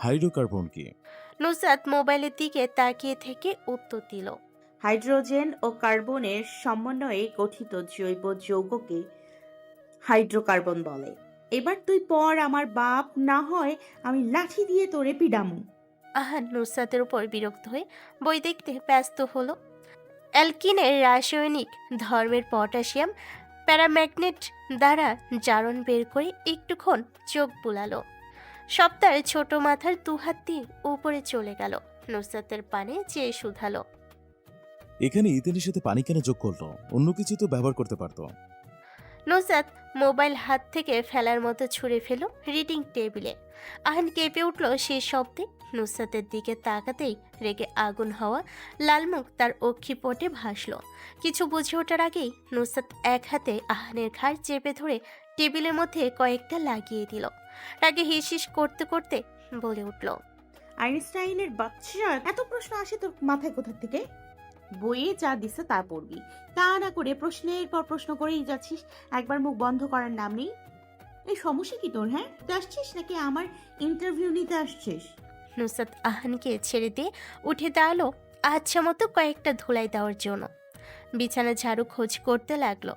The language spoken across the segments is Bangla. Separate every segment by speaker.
Speaker 1: হাইড্রোকার্বন কি?
Speaker 2: নুসরাত মোবাইলের দিকে তাকিয়ে থেকে উত্তর দিল।
Speaker 3: হাইড্রোজেন ও কার্বনের সমন্বয়ে গঠিত জৈব যৌগকে হাইড্রোকার্বন বলে। এবার তুই পড়, আমার বাপ না হয় আমি লাঠি দিয়ে তোরে পিডামু।
Speaker 2: আহান নুসরাতের উপর বিরক্ত হয়ে বই দেখতে ব্যস্ত হলো। অ্যালকিনের রাসায়নিক ধর্মের পটাশিয়াম প্যারাম্যাগনেট দ্বারা জারণ বের করে একটুক্ষণ চোখ বুলালো। সপ্তাহের ছোট মাথার দুহাত দিয়ে উপরে চলে গেল। নুসরাতের পানে চেয়ে শুধালো।
Speaker 1: এখানে ইথেনের সাথে পানি কেন যোগ করলো? অন্য কিছু তো ব্যবহার করতে পারতো।
Speaker 2: নুসরাত মোবাইল হাত থেকে ফেলার মতো ছুঁড়ে ফেল রিডিং টেবিলে। আহান কেঁপে উঠল সেই শব্দে। নুসরাতের দিকে তাকাতেই রেগে আগুন হওয়া লাল মুখ তার অক্ষিপটে ভাসল। কিছু বুঝে ওঠার আগেই নুসরাত এক হাতে আহানের ঘাড় চেপে ধরে টেবিলের মধ্যে কয়েকটা লাগিয়ে দিল। রাগে হিসহিস করতে করতে বলে উঠল।
Speaker 3: আইনস্টাইনের বাচ্চা, এত প্রশ্ন আসে তোর মাথায় কোথা থেকে? বইয়ে যা দিছে তা পড়বি, তা না করে প্রশ্নের পর প্রশ্ন করেই যাচ্ছিস। একবার মুখ বন্ধ করার নাম নেই। এই সমস্যা কি তোর? হ্যাঁ, তুই আসছিস নাকি আমার ইন্টারভিউ নিতে আসছিস?
Speaker 2: নুসরাত আহানকে ছেড়ে দিয়ে উঠে দাঁড়ালো আচ্ছা মতো কয়েকটা ধুলাই দেওয়ার জন্য। বিছানা ঝাড়ু খোঁজ করতে লাগলো।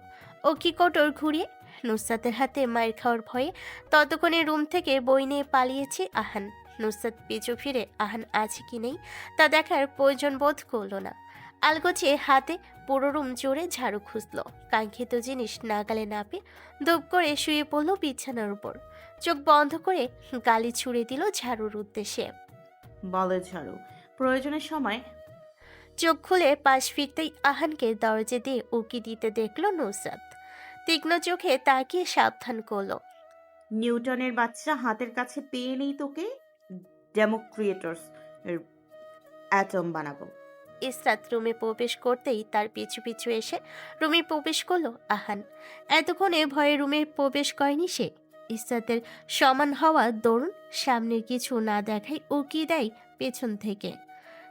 Speaker 2: ও কি কোটর ঘুরিয়ে নুসরাতের হাতে মায়ের খাওয়ার ভয়ে ততক্ষণে রুম থেকে বই নিয়ে পালিয়েছে আহান। নুসরাত পিছু ফিরে আহান আছে কি নেই তা দেখার প্রয়োজন বোধ করলো না। আলগোছে হাতে পুরো রুম জুড়ে ঝাড়ু খুঁজলো। কাঙ্ক্ষিত জিনিস নাগালে না পেয়ে ধূপ করে শুয়ে পড়লো বিছানার উপর। চোখ বন্ধ করে গালি ছুড়ে দিল ঝাড়ুর উদ্দেশ্যে।
Speaker 3: বলে ঝাড়ু, প্রয়োজনের সময়।
Speaker 2: চোখ খুলে পাশ ফিরতেই আহানকে দরজা দিয়ে উকি দিতে দেখল নুসরাত। তীক্ষ্ণ চোখে তাকিয়ে সাবধান করলো।
Speaker 3: নিউটনের বাচ্চা, হাতের কাছে পেয়ে নেই তোকে। ডেমোক্রিয়েটরস এর অ্যাটম বানাবো।
Speaker 2: ইসরাত রুমে প্রবেশ করতেই তার পিছু পিছু এসে রুমে প্রবেশ করলো আহান। এতক্ষণে ভয়ে রুমে প্রবেশ করেনি সে। ইসরাতের সমান হওয়া দরুন সামনের কিছু না দেখাই উকি দেয় পেছন থেকে।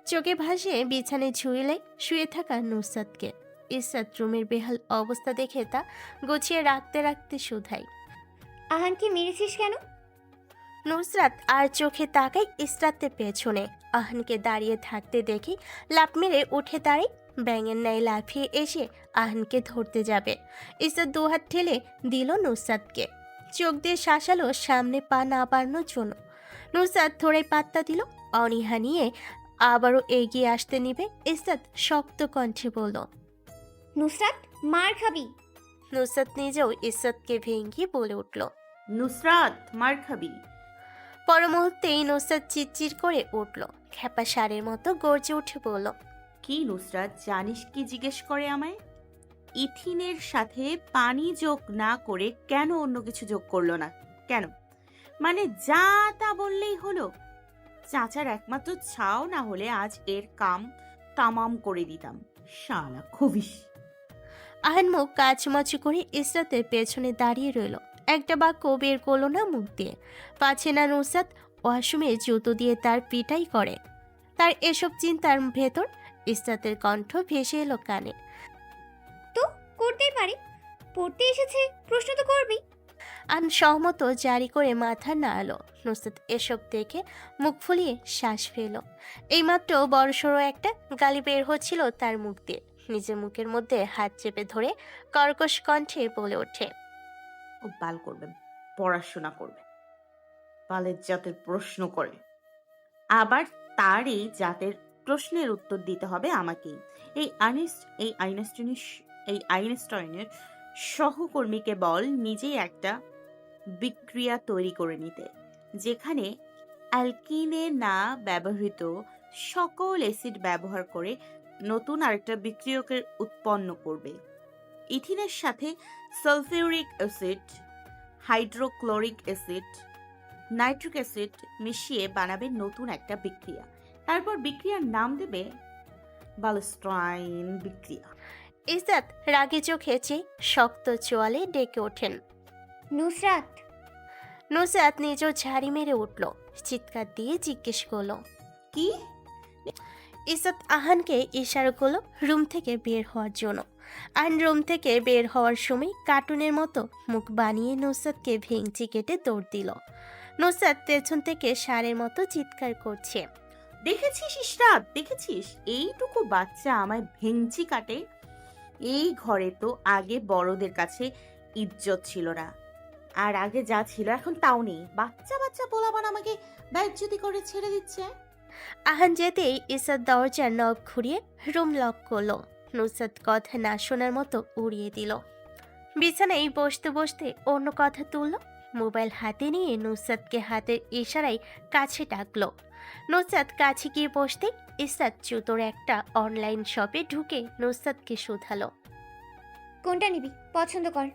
Speaker 2: চোখে ভাসে বিছানায় ঝুলে শুয়ে থাকা নুসরাতকে। ইসরাত রুমের বেহাল অবস্থা দেখে তা গুছিয়ে রাখতে রাখতে শুধায়।
Speaker 4: আহানকে মেরেছিস কেন?
Speaker 2: নুসরাত আর চোখে তাকায় ইসরাতের পেছনে। আহানকে দাঁড়িয়ে থাকতে দেখে লাফ মেরে উঠে দাঁড়ায়। ব্যাঙের ন্যায় লাফিয়ে এসে আহানকে ধরতে যাবে। ইসরাত দুহাত ঠেলে দিল নুসরাতকে। চোখ দিয়ে শাসালো সামনে পা না বাড়ানোর জন্য। নুসরাত থোড়াই পাত্তা দিল। অনীহা নিয়ে আবারও এগিয়ে আসতে নিবে। ইসরাত শক্ত কণ্ঠে বলল।
Speaker 4: নুসরাত, মার খাবি।
Speaker 2: নুসরাত নিজেও ইসরাতকে ভেঙে বলে উঠল।
Speaker 3: নুসরাত, মার খাবি।
Speaker 2: পর মুহূর্তেই নুসরাত চিৎচির করে উঠল। খেপা সারের মতো গর্জে উঠে বলল।
Speaker 3: কি নুসরাত, জানিস কি জিজ্ঞেস করে আমায়? ইথিনের সাথে পানি যোগ না করে কেন অন্য কিছু যোগ করলো না? কেন? মানে যা তা বললেই হলো? চাচার একমাত্র ছাও না হলে আজ এর কাম তামাম করে দিতাম। শালা খবিস।
Speaker 2: আহান মুখ কাচমাচু করে ইসরাতের পেছনে দাঁড়িয়ে রইল। একটা বাক্য বের করলো না মুখ দিয়ে। পাছে না নুসরাত ওয়াশরুমে জুতো দিয়ে তার পিটাই করে। তার এসব চিন্তার ভেতর ইসরাতের কণ্ঠ ভেসে এলো কানে।
Speaker 4: তো করতেই পারি, পড়তে এসেছে, প্রশ্ন তো করবি।
Speaker 2: আন সহমত জারি করে মাথা নাড়ালো। নুসরাত এসব দেখে মুখ ফুলিয়ে শ্বাস ফেল। এইমাত্র বড়সড় একটা গালি বের হচ্ছিল তার মুখ দিয়ে। নিজের মুখের মধ্যে হাত চেপে ধরে কর্কশ কণ্ঠে বলে ওঠে।
Speaker 3: ও বাল করবে, পড়াশোনা করবে, বালের জাতের প্রশ্ন করে, আবার তারই জাতের প্রশ্নের উত্তর দিতে হবে আমাকেই। এই আইনস্টাইনের সহকর্মীকে বল নিজেই একটা বিক্রিয়া তৈরি করে নিতে, যেখানে অ্যালকিনে না ব্যবহৃত সকল অ্যাসিড ব্যবহার করে নতুন আরেকটা বিক্রিয়কের উৎপন্ন করবে। ইথিনের সাথে sulphuric acid, hydrochloric acid, nitric acid মিশিয়ে বানাবে নতুন একটা বিক্রিয়া। তারপর বিক্রিয়ার নাম দেবে বালস্টাইন বিক্রিয়া।
Speaker 2: ইসরাত রাগে চোখে চেয়ে শক্ত চোয়ালে ডেকে ওঠেন।
Speaker 4: নুসরাত।
Speaker 2: নুসরাত নিজেও ঝাড়ি মেরে উঠল। চিৎকার দিয়ে জিজ্ঞেস করলো।
Speaker 3: কি?
Speaker 2: ইসরাত আহানকে ইশারা করলো রুম থেকে বের হওয়ার জন্য। আহান রুম থেকে বের হওয়ার সময় কার্টুনের মতো মুখ বানিয়ে নুসরাতকে ভেঙচি কেটে দৌড় দিল। নুসরাত পেছন থেকে ষাঁড়ের মতো চিৎকার করছে।
Speaker 3: দেখেছিস ইশরাত, দেখেছিস এইটুকু বাচ্চা আমায় ভেঙচি কাটে। এই ঘরে তো আগে বড়দের কাছে ইজ্জত ছিল না, আর আগে যা ছিল এখন তাও নেই। বাচ্চা বাচ্চা পোলাপান আমাকে বেইজ্জতি করে ছেড়ে দিচ্ছে।
Speaker 2: আহান যেতেই ইসাত দরজার নব ঘুরিয়ে রুম লক করলো। নুসরাত কথা না শোনার মতো উড়িয়ে দিল। বিছানায় বসতে বসতে অন্য কথা তুলল। মোবাইল হাতে নিয়ে নুসরাতকে হাতের ইশারায় কাছে ডাকলো। নুসরাত কাছে গিয়ে বসতে ইসাত জুতোর একটা অনলাইন শপে ঢুকে নুসরাতকে শুধালো।
Speaker 4: কোনটা নিবি? পছন্দ কর।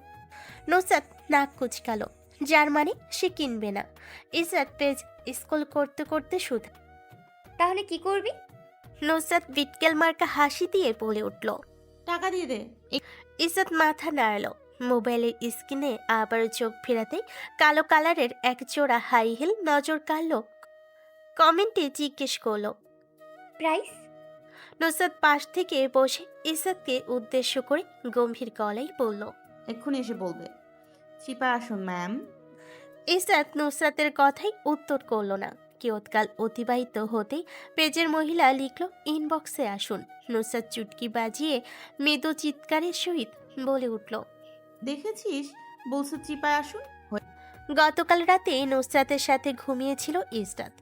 Speaker 2: নুসরাত নাক কুচকালো, যার মানে সে কিনবে না। ইসাত পেজ স্ক্রল করতে করতে শুধু
Speaker 4: তাহলে কি করবি?
Speaker 2: নুসরাত বিটকেল মার্কা হাসি দিয়ে বলে উঠল।
Speaker 3: টাকা দিয়ে দে।
Speaker 2: ইসাত মাথা নাড়ল। মোবাইলের স্ক্রিনে আবার চোখ ফেরাতে কালো কালারের এক জোড়া হাই হিল নজর কাড়ল। কমেন্টে জিজ্ঞেস করলো।
Speaker 4: প্রাইস?
Speaker 2: নুসরাত পাশ থেকে বসে ইসাতকে উদ্দেশ্য করে গম্ভীর গলায় বলল।
Speaker 3: এক্ষুনি এসে বলবে। চিপা আসুন ম্যাম।
Speaker 2: ইসাত নুসরাতের কথাই উত্তর করল না। কিয়ৎকাল অতিবাহিত হতেই পেজের মহিলা লিখল, ইনবক্সে আসুন। নুসরাত চুটকি বাজিয়ে মৃদু চিৎকারের সহিত বলে উঠল।
Speaker 3: দেখেছিস, বলছো চিপায় আসুন।
Speaker 2: গতকাল রাতে নুসরাতের সাথে ঘুমিয়েছিল ইসরাত।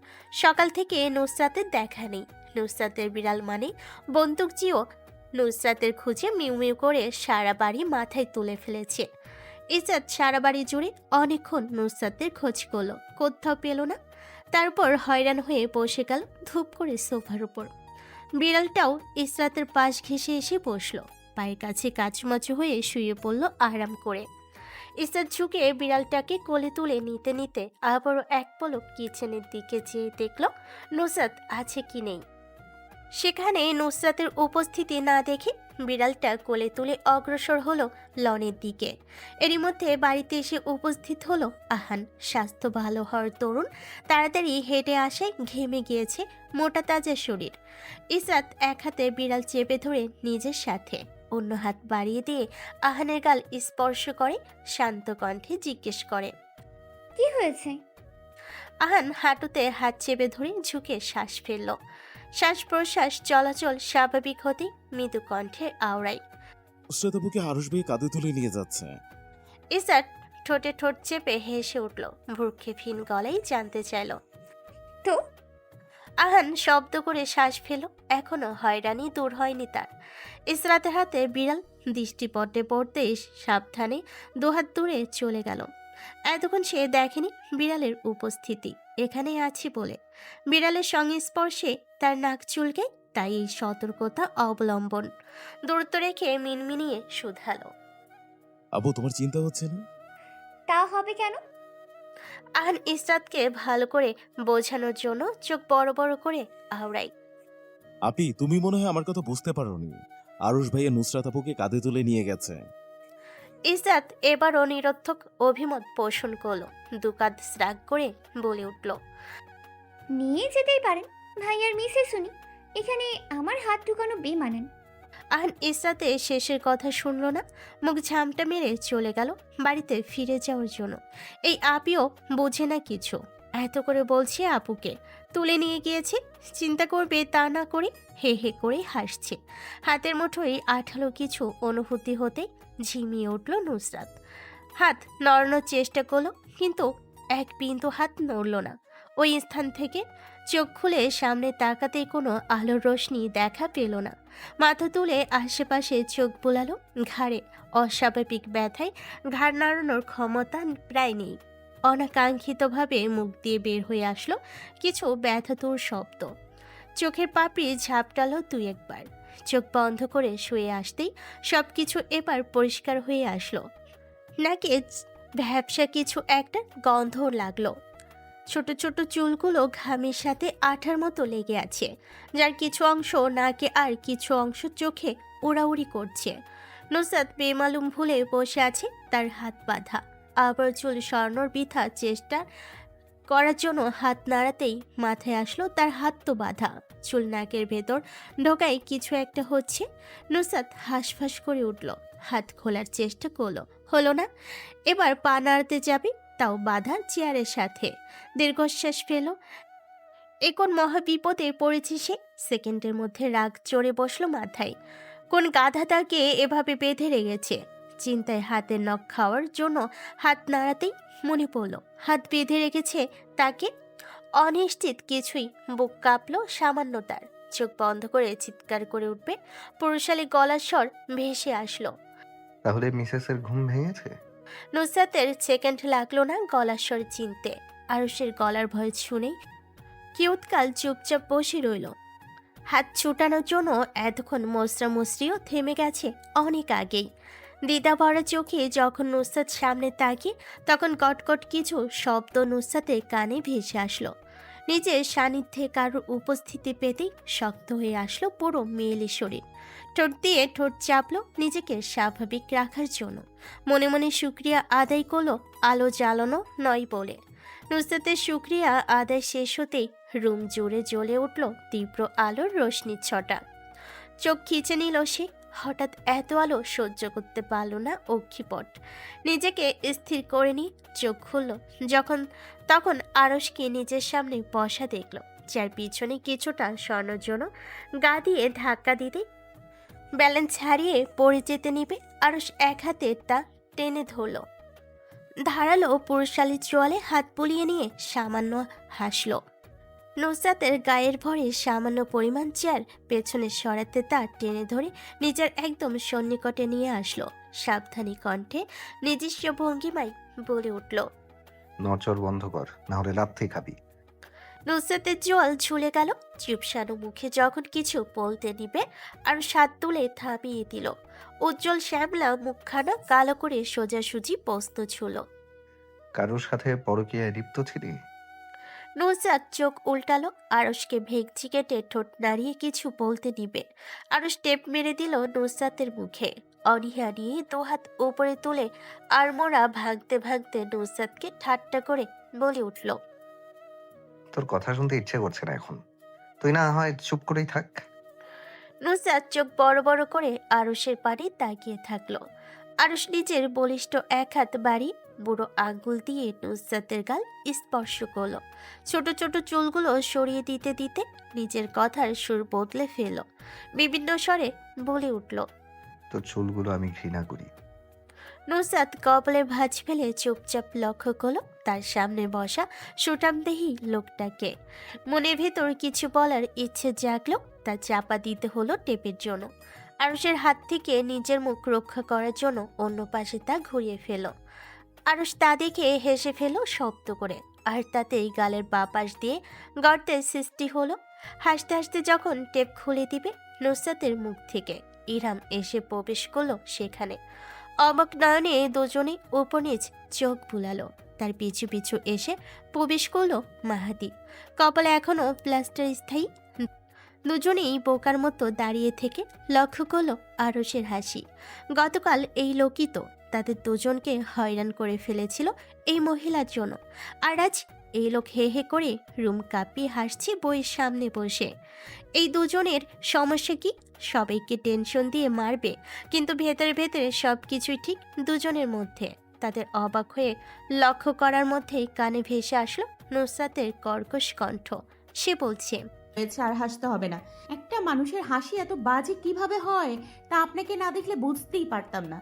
Speaker 2: সকাল থেকে নুসরাতের দেখা নেই। নুসরাতের বিড়াল মানে বন্দুকজিও নুসরাতের খুঁজে মিউ মিউ করে সারা বাড়ি মাথায় তুলে ফেলেছে। ইসরাত সারা বাড়ি জুড়ে অনেকক্ষণ নুসরাতের খোঁজ করলো, কোথাও পেল না। তারপর হয়রান হয়ে বসে গেল ধূপ করে সোফার উপর। বিড়ালটাও ইসরাতের পাশ ঘেঁষে এসে বসলো, পায়ের কাছে কাচুমাচু হয়ে শুয়ে পড়ল আরাম করে। ইসরাত ঝুঁকে বিড়ালটাকে কোলে তুলে নিতে নিতে আবারও এক পলক কিচেনের দিকে যেয়ে দেখল নুসরাত আছে কি নেই। সেখানে নুসরাতের উপস্থিতি না দেখে বিড়ালটা কোলে তুলে অগ্রসর হলো লনের দিকে। এরই মধ্যে বাড়িতে এসে উপস্থিত হলো আহান। স্বাস্থ্য ভালো হওয়ার তরুণ তাড়াতাড়ি হেঁটে আসায় ঘেমে গিয়েছে মোটা তাজা শরীর। ইসরাত এক হাতে বিড়াল চেপে ধরে নিজের সাথে, অন্য হাত বাড়িয়ে দিয়ে আহানের গাল স্পর্শ করে শান্ত কণ্ঠে জিজ্ঞেস করে।
Speaker 4: কি হয়েছে?
Speaker 2: আহান হাঁটুতে হাত চেপে ধরে ঝুঁকে শ্বাস ফেলল। শ্বাস প্রশ্বাস চলাচল স্বাভাবিক হতে মৃদু কণ্ঠে আওড়ায়।
Speaker 1: নুসরাত আরুষ ভাই কাঁধে তুলে নিয়ে যাচ্ছে।
Speaker 2: ইসাত ঠোঁটে ঠোঁট চেপে হেসে উঠল, ভ্রুক্ষেপহীন গলায় জানতে চাইল।
Speaker 4: তো
Speaker 2: আহান শব্দ করে শ্বাস ফেল। এখনো হয়রানি দূর হয়নি তার। ইসরাতের হাতে বিড়াল দৃষ্টি পড়তে পড়তে সাবধানে দুহাত দূরে চলে গেল। এতক্ষণ সে দেখেনি বিড়ালের উপস্থিতি এখানে আছে বলে। বিড়ালের সংস্পর্শে তার নাক চুলকে, তাই এই সতর্কতা অবলম্বন। দূরত্ব রেখে মিনমিনিয়ে শুধালো।
Speaker 1: আবু, তোমার চিন্তা হচ্ছে না?
Speaker 4: তা হবে কেন?
Speaker 2: আহান ইসরাতকে ভালো করে বোঝানোর জন্য চোখ বড় বড় করে আওড়ায়।
Speaker 1: আপি, তুমি মনে হয় আমার কথা বুঝতে পারোনি। আরুষ ভাইয়া নুসরাত আপুকে কাঁধে তুলে নিয়ে গেছে।
Speaker 2: ইসরাত এবারও নিরর্থক অভিমত পোষণ করলো, দুকাদ শ্রাগ করে বলে উঠল।
Speaker 4: নিয়ে যেতেই পারেন, ভাইয়ার মিসে শুনি। এখানে আমার হাত ঢুকানো বেমানান।
Speaker 2: আহান ইসরাতে শেষের কথা শুনল না, মুখ ঝামটা মেরে চলে গেল বাড়িতে ফিরে যাওয়ার জন্য। এই আপিও বোঝে না কিছু, এত করে বলছে আপুকে তুলে নিয়ে গিয়েছে, চিন্তা করবে তা না করে হে হে করে হাসছে। হাতের মুঠোয় আঠালো কিছু অনুভূতি হতে ঝিমিয়ে উঠল নুসরাত। হাত নড়ানোর চেষ্টা করলো, কিন্তু এক বিন্দু হাত নড়ল না। ওই স্থান থেকে চোখ খুলে সামনে তাকাতেই কোনো আলোর রোশনি দেখা পেল না। মাথা তুলে আশেপাশে চোখ বোলালো, ঘাড়ে অস্বাভাবিক ব্যথায় ঘাড় নাড়ানোর ক্ষমতা প্রায় নেই। অনাকাঙ্ক্ষিতভাবে মুখ দিয়ে বের হয়ে আসলো কিছু ব্যথাতুর শব্দ। চোখের পাপড়ি ঝাপটালো দুই একবার। চোখ বন্ধ করে শুয়ে আসতেই সবকিছু এবার পরিষ্কার হয়ে আসলো। নাকে ভ্যাপসা কিছু একটা গন্ধ লাগলো। ছোট ছোট চুলগুলো ঘামের সাথে আঠার মতো লেগে আছে, যার কিছু অংশ নাকে আর কিছু অংশ চোখে উড়াউড়ি করছে। নুসরাত বেমালুম ভুলে বসে আছে, তার হাত বাঁধা। আবার চুল সরানোর বৃথা চেষ্টা করার জন্য হাত নাড়াতেই মাথায় আসলো তার হাত তো বাঁধা। চুল নাকের ভেতর ঢোকায় কিছু একটা হচ্ছে। নুসরাত হাঁসফাঁস করে উঠল, হাত খোলার চেষ্টা করলো, হলো না। এবার পা নাড়াতে যাবে, তাও বাঁধা চেয়ারের সাথে। দীর্ঘশ্বাস ফেল। এ কোন মহা বিপদে পড়েছে সে। সেকেন্ডের মধ্যে রাগ চড়ে বসলো মাথায়। কোন গাধা তাকে এভাবে বেঁধে রেখেছে। চিন্তায় হাতের নখ খাওয়ার জন্য হাত নাড়াতেই মনে পড়ল হাত বেঁধে রেখেছে তাকে। অনিশ্চিত কিছুই, বুক কাঁপলো সামান্য তার। চোখ বন্ধ করে চিৎকার করে উঠবে পুরুষালী গলার স্বর ভেসে আসলো।
Speaker 5: তাহলে মিসেসের ঘুম ভেঙেছে?
Speaker 2: নুসরাতের সেকেন্ড লাগলো না গলার স্বর চিনতে। আরুষের গলার ভয় শুনেই কিয়ৎকাল চুপচাপ বসে রইল। হাত ছুটানোর জন্য এতক্ষণ মশরামশরিও থেমে গেছে অনেক আগেই। দ্বিধা ভরা চোখে যখন নুসরাত সামনে তাকিয়ে, তখন কটকট কিছু শব্দ নুসরাতের কানে ভেসে আসলো। নিজের সান্নিধ্যে কারোর উপস্থিতি পেতেই শক্ত হয়ে আসলো পুরো মেয়েলি শরীর। ঠোঁট দিয়ে ঠোঁট চাপলো নিজেকে স্বাভাবিক রাখার জন্য। মনে মনে শুক্রিয়া আদায় করলো আলো জ্বালানো নয় বলে। নুসরাতের শুক্রিয়া আদায় শেষ হতেই রুম জুড়ে জ্বলে উঠল তীব্র আলোর রশ্মির ছটা। চোখ খিচে নিল সে। হঠাৎ এত আলো সহ্য করতে পারল না অক্ষিপট। নিজেকে স্থির করে নিয়ে চোখ খুলল তখন আরশকে নিজের সামনে বসা দেখল, যার পিছনে কিছুটা সরানোর জন্য গা দিয়ে ধাক্কা দিতে ব্যালেন্স হারিয়ে পড়ে যেতে নিবে। আরশ এক হাতে তা টেনে ধরল। ধারালো পুরুষালী চোয়ালে হাত বুলিয়ে নিয়ে সামান্য হাসল। নুসরাতের গায়ের ভরে সামান্য পরিমাণ চেয়ার পেছনে সরাতে তা টেনে ধরে নিজের একদম সন্নিকটে নিয়ে আসলো। সাবধানী কণ্ঠে নিজস্ব ভঙ্গিমায় বলে উঠল,
Speaker 5: নড়চড় বন্ধ কর, না হলে লাথি খাবি।
Speaker 2: নুসরাতের জল ঝুলে গেল। চুপসানো মুখে যখন কিছু বলতে নিবে আর সাত তুলে থামিয়ে দিল। উজ্জ্বল শ্যামলা মুখখানা কালো করে সোজাসুজি প্রশ্ন ছুল।
Speaker 5: কারোর সাথে পরকীয়ায় লিপ্ত ছিলি?
Speaker 2: নুসরাত চোখ উল্টালো। আরশকে ভেঙচি কেটে ঠোঁট নাড়িয়ে কিছু বলতে নিবে, আরশ টেপ মেরে দিল নুসরাতের মুখে। অনীহা নিয়ে দুহাত উপরে তুলে আড়মোড়া ভাঙতে ভাঙতে নুসরাতকে ঠাট্টা করে বলে উঠল,
Speaker 5: তোর কথা শুনতে ইচ্ছে করছে না এখন। তুই না হয় চুপ করেই থাক।
Speaker 2: নুসরাত চোখ বড় বড় করে আরশের পানে তাকিয়ে থাকলো। আরশ নিজের বলিষ্ঠ এক হাত বাড়ি বুড়ো আঙ্গুল দিয়ে নুসরাতের গাল স্পর্শ করলো। ছোট ছোট চুলগুলো সরিয়ে দিতে দিতে নিজের কথার সুর বদলে ফেলল। বিভিন্ন স্বরে বলে উঠল,
Speaker 5: তোর চুলগুলো আমি ঘৃণা করি।
Speaker 2: নুসরাত কপালে ভাঁজ ফেলে চুপচাপ লক্ষ্য করলো তার সামনে বসা সুঠামদেহী লোকটাকে। মনের ভেতর কিছু বলার ইচ্ছে জাগলো, তা চাপা দিতে হলো টেপের জন্য। আরশের হাত থেকে নিজের মুখ রক্ষা করার জন্য অন্য পাশে তা ঘুরিয়ে ফেল। আরশ তা দেখে হেসে ফেল শব্দ করে, আর তাতেই গালের বাঁ পাশ দিয়ে গর্তের সৃষ্টি হলো। হাসতে হাসতে যখন টেপ খুলে দিবে নুসরাতের মুখ থেকে, ইরহাম এসে প্রবেশ করলো সেখানে। অবাক নয়নে দুজনে উপনিজ চোখ বুলালো। তার পিছু পিছু এসে প্রবেশ করলো মাহাদি। কপালে এখনো প্লাস্টার স্থায়ী। দুজনেই বোকার মতো দাঁড়িয়ে থেকে লক্ষ্য করলো আরশের হাসি। গতকাল এই লোকই তো তাদের দুজনকে হয়রান করে ফেলেছিল এই মহিলার জন্য, আর আজ এই লোক হে হে করে রুম কাঁপিয়ে হাসছে বইয়ের সামনে বসে। এই দুজনের সমস্যা কি? সবাইকে টেনশন দিয়ে মারবে, কিন্তু ভেতরে ভেতরে সব কিছুই ঠিক দুজনের মধ্যে। তাদের অবাক হয়ে লক্ষ্য করার মধ্যেই কানে ভেসে আসলো নুসরাতের কর্কশ কণ্ঠ। সে বলছে,
Speaker 3: হয়েছে, আর হাসতে হবে না। একটা মানুষের হাসি এত বাজে কিভাবে হয় তা আপনাকে না দেখলে বুঝতেই পারতাম না।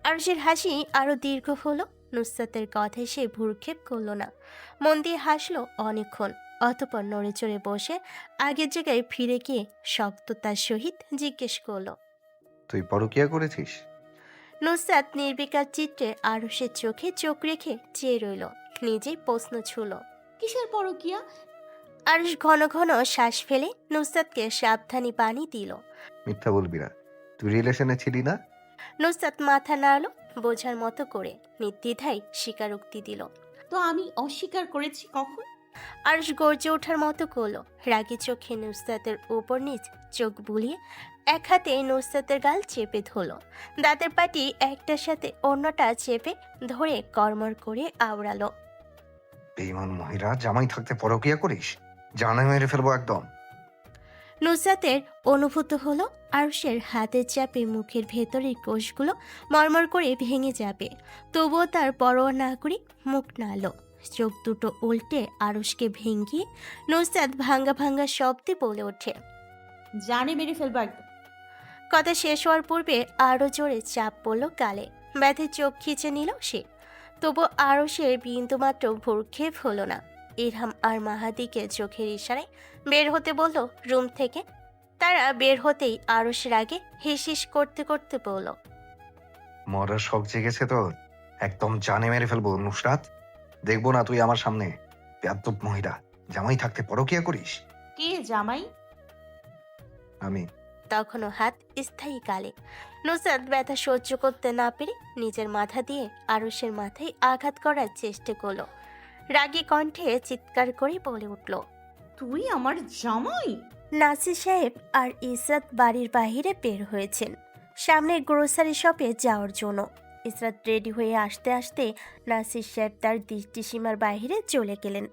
Speaker 2: আরশের হাসি আরো দীর্ঘ হলো। নুসরাতের কথায় সে ভ্রুক্ষেপ করলো না, মন দিয়ে হাসলো অনেকক্ষণ। অতপর নড়ে চড়ে বসে আগের জায়গায় ফিরে গিয়ে শক্ততার সহিত জিজ্ঞেস করলো,
Speaker 5: তুই পরকীয়া করেছিস?
Speaker 2: নুসরাত নির্বিকার চিত্রে আরশের চোখে চোখ রেখে চেয়ে রইল। নিজেই প্রশ্ন ছুল।
Speaker 3: কিসের পরকিয়া?
Speaker 2: আরশ ঘন ঘন শ্বাস ফেলে নুসরাতকে সাবধানী বাণী দিল।
Speaker 5: মিথ্যা বলবি না, তুই রিলেশনে ছিলি না?
Speaker 2: নুসরাত মাথা নাড়ল বোঝার মতো করে, নির্দ্বিধায় স্বীকারোক্তি দিল।
Speaker 3: তো আমি অস্বীকার করেছি কখন?
Speaker 2: আরশ গর্জে ওঠার মতো করলো। রাগী চোখে নুসরাতের উপর নিচ চোখ বুলিয়ে এক হাতে নুসরাতের গাল চেপে ধরল। দাঁতের পাটি একটার সাথে অন্যটা চেপে ধরে কর্মর করে আওড়ালো।
Speaker 5: বেঈমান মহিলা, জামাই থাকতে পরকীয়া করিস? জানাই মেরে ফেলবো একদম।
Speaker 2: নুসরাতের অনুভূত হলো আরুষের হাতের চাপে মুখের ভেতরের কোষগুলো মরমর করে ভেঙে যাবে, তবুও তার পরোয়া না করে মুখ নাড়ল। চোখ দুটো উল্টে আরুষকে ভেঙিয়ে নুসরাত ভাঙ্গা ভাঙ্গা শব্দে বলে ওঠে।
Speaker 3: জানে মেরে ফেলবো একদম।
Speaker 2: কথা শেষ হওয়ার পূর্বে আরও জোরে চাপ পড়ল গালে। ব্যথে চোখ খিচে নিল সে, তবু আরও সে বিন্দুমাত্র ভ্রুক্ষেপ হলো না। ইরহাম আর মাহাদিকে চোখের ইশারায় বের হতে বলল রুম থেকে। তারা বের হতেই আরুষ রাগে হিস হিস করতে করতে বলল,
Speaker 5: মরার শখ জেগেছে তোর? একদম জানে মেরে ফেলবো নুসরাত। দেখবো না তুই আমার সামনে বেয়াদ্দপ মহিলা জামাই থাকতে পরকিয়া করিস।
Speaker 3: কে জামাই?
Speaker 5: আমি।
Speaker 2: তখনও হাত স্থায়ী গালে। নুসরাত ব্যথা সহ্য করতে না পেরে নিজের মাথা দিয়ে আরুষের মাথায় আঘাত করার চেষ্টা করলো। রাগী কণ্ঠে চিৎকার করে বলে উঠল,
Speaker 3: তুই আমার জামাই?
Speaker 2: নাসির সাহেব আর ইসরাত বাড়ির বাইরে বের হয়েছেন সামনে গ্রোসারি শপে যাওয়ার জন্য। ইসরাত রেডি হয়ে আসতে আসতে নাসির সাহেব তার দৃষ্টিসীমার বাইরে চলে গেলেন।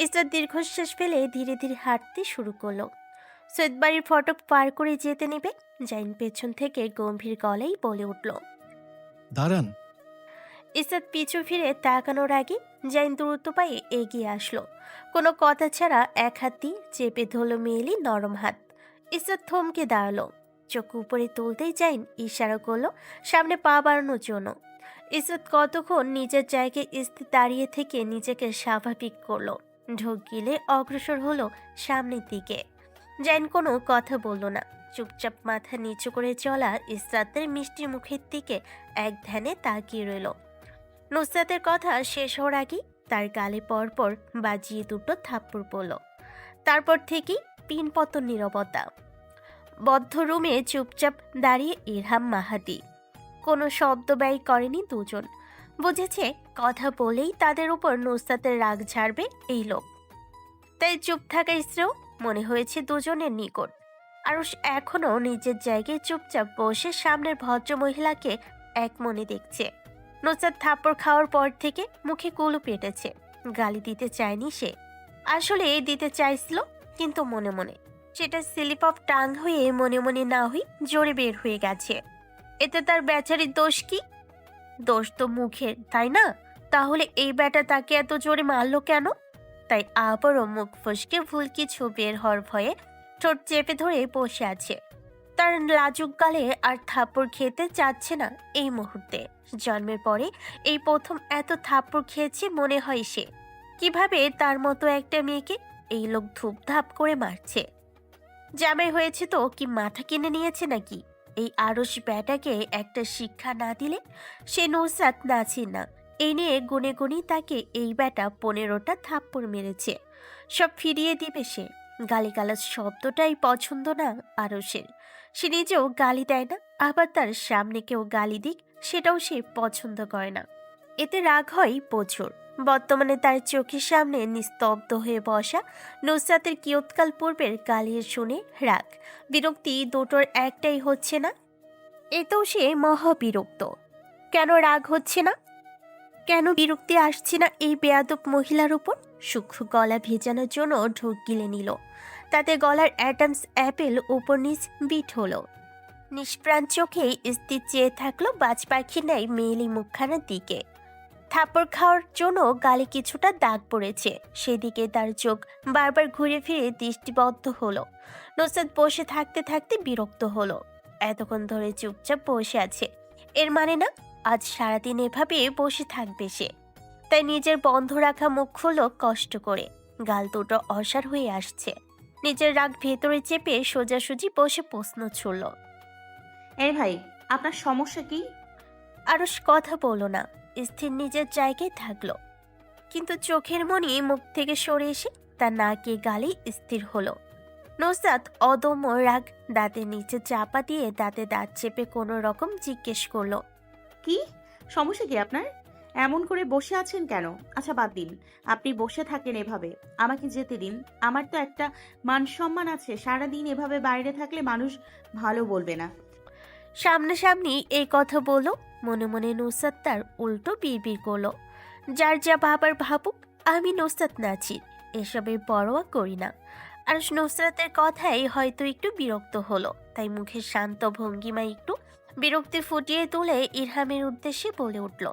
Speaker 2: ইসরাত দীর্ঘশ্বাস ফেলে ধীরে ধীরে হাঁটতে শুরু করলো। সৈয়দ বাড়ির ফটক পার করে যেতে নেবে, জাইন পেছন থেকে গম্ভীর গলায় বলে উঠল,
Speaker 1: দাঁড়ান।
Speaker 2: ইসরাত পিছু ফিরে তাকানোর আগে জাইন দ্রুত পায়ে এগিয়ে আসলো। কোনো কথা ছাড়া এক হাত দিয়ে চেপে ধরল মেয়েলি নরম হাত। ইসরাত থমকে দাঁড়ালো। চোখ উপরে তুলতেই জাইন ইশারা করলো সামনে পা বাড়ানোর জন্য। ইসরাত কতক্ষণ নিজের জায়গায় স্থির দাঁড়িয়ে থেকে নিজেকে স্বাভাবিক করলো। ঢোক গিলে অগ্রসর হলো সামনের দিকে। জাইন কোনো কথা বলল না, চুপচাপ মাথা নিচু করে চলা ইসরাতের মিষ্টি মুখের দিকে এক ধ্যানে তাকিয়ে রইল। নুসরাতের কথা শেষ হওয়ার আগেই তার গালে পরপর বাজিয়ে দুটো থাপ্পড় পড়ল। তারপর থেকেই পিনপতন নীরবতা। বদ্ধ রুমে চুপচাপ দাঁড়িয়ে ইরহাম মাহাদি। কোনো শব্দ ব্যয় করেনি দুজন। বুঝেছে কথা বলেই তাদের উপর নুসরাতের রাগ ঝাড়বে এই লোক, তাই চুপ থাকা শ্রেয় মনে হয়েছে দুজনের নিকট। আরুষ এখনও নিজের জায়গায় চুপচাপ বসে সামনের ভদ্র মহিলাকে এক মনে দেখছে। নুসরাত থাপ্পড় খাওয়ার পর থেকে মুখে কুলু পেটেছে। গালি দিতে চায়নি সে, আসলে দিতে চাইছিল কিন্তু মনে মনে। সেটা স্লিপ অফ টাং হয়ে মনে মনে না হয়ে জোরে বের হয়ে গেছে। এতে তার বেচারির দোষ কি? দোষ তো মুখের, তাই না? তাহলে এই ব্যাটা তাকে এত জোরে মারলো কেন? তাই আবারও মুখ ফসকে ভুল কিছু বের হওয়ার ভয়ে ঠোঁট চেপে ধরে বসে আছে। তার লাজুক গালে আর থাপ্পড় খেতে চাচ্ছে না এই মুহূর্তে। জন্মের পরে এই প্রথম এত থাপ্পড় খেয়েছে মনে হয় সে। কিভাবে তার মতো একটা মেয়েকে এই লোক ধূপধাপ করে মারছে? জামাই হয়েছে তো কি মাথা কিনে নিয়েছে নাকি? এই আরশ ব্যাটাকে একটা শিক্ষা না দিলে সে নুসরাত নাছির না। এই নিয়ে গুনে গুনি তাকে এই ব্যাটা 15টা থাপ্পড় মেরেছে। সব ফিরিয়ে দিবে সে। গালিগালাজ শব্দটাই পছন্দ না আরশের। সে নিজেও গালি দেয় না, আবার তার সামনে কেউ গালি দিক সেটাও সে পছন্দ করে না। এতে রাগ হয় প্রচুর। বর্তমানে তার চোখের সামনে নিস্তব্ধ হয়ে বসা নুসরাতের কিয়ৎকাল পূর্বের গালির শুনে রাগ বিরক্তি দুটোর একটাই হচ্ছে না। এতেও সে মহাবিরক্ত। কেন রাগ হচ্ছে না? কেন বিরক্তি আসছে না এই বেয়াদব মহিলার উপর? সূক্ষ্ম গলা ভেজানোর জন্য ঢোক গিলে নিল। তাতে গলার অ্যাডামস অ্যাপেল উপর নিচ বিট হলো। নিষ্প্রাণ চোখে স্থির চেয়ে থাকলো বাজ পাখির ন্যায় মেয়েলি মুখখানার দিকে। থাপ্পড় খাওয়ার জন্য গালে কিছুটা দাগ পড়েছে, সেদিকে তার চোখ বারবার ঘুরে ফিরে দৃষ্টিবদ্ধ হলো। নুসরাত বসে থাকতে থাকতে বিরক্ত হলো। এতক্ষণ ধরে চুপচাপ বসে আছে, এর মানে না আজ সারাদিন এভাবে বসে থাকবে সে। তাই নিজের বন্ধ রাখা মুখ খুলল কষ্ট করে। গাল দুটো অসাড় হয়ে আসছে। নিজের রাগ ভেতরে চেপে সোজাসুজি বসে প্রশ্ন ছুড়ল,
Speaker 3: এই ভাই, আপনার সমস্যা কি?
Speaker 2: আরশ কথা বলল না, স্থির নিজের জায়গায় থাকলো। কিন্তু চোখের মনি মুখ থেকে সরে এসে তার নাকে গালে স্থির হলো। নুসরাত অদম্য রাগ দাঁতের নিচে চাপা দিয়ে দাঁতে দাঁত চেপে কোনো রকম জিজ্ঞেস করলো,
Speaker 3: কি সমস্যা কি আপনার? এমন করে বসে আছেন কেন? আচ্ছা বাদ দিন, আপনি বসে থাকেন এভাবে, আমাকে যেতে দিন। আমার তো একটা মান সম্মান আছে, সারাদিন এভাবে বাইরে থাকলে মানুষ ভালো বলবে না।
Speaker 2: সামনাসামনি এই কথা বলো। মনে মনে নুসরাত তার উল্টো বিড়বিড় করলো, যার যা ভাবার ভাবুক, আমি নুসরাত নাছির, এসবের পরোয়া করি না। আরশ নুসরাতের কথাই হয়তো একটু বিরক্ত হলো, তাই মুখের শান্ত ভঙ্গিমায় একটু বিরক্তি ফুটিয়ে তুলে ইরহামের উদ্দেশ্যে বলে উঠল,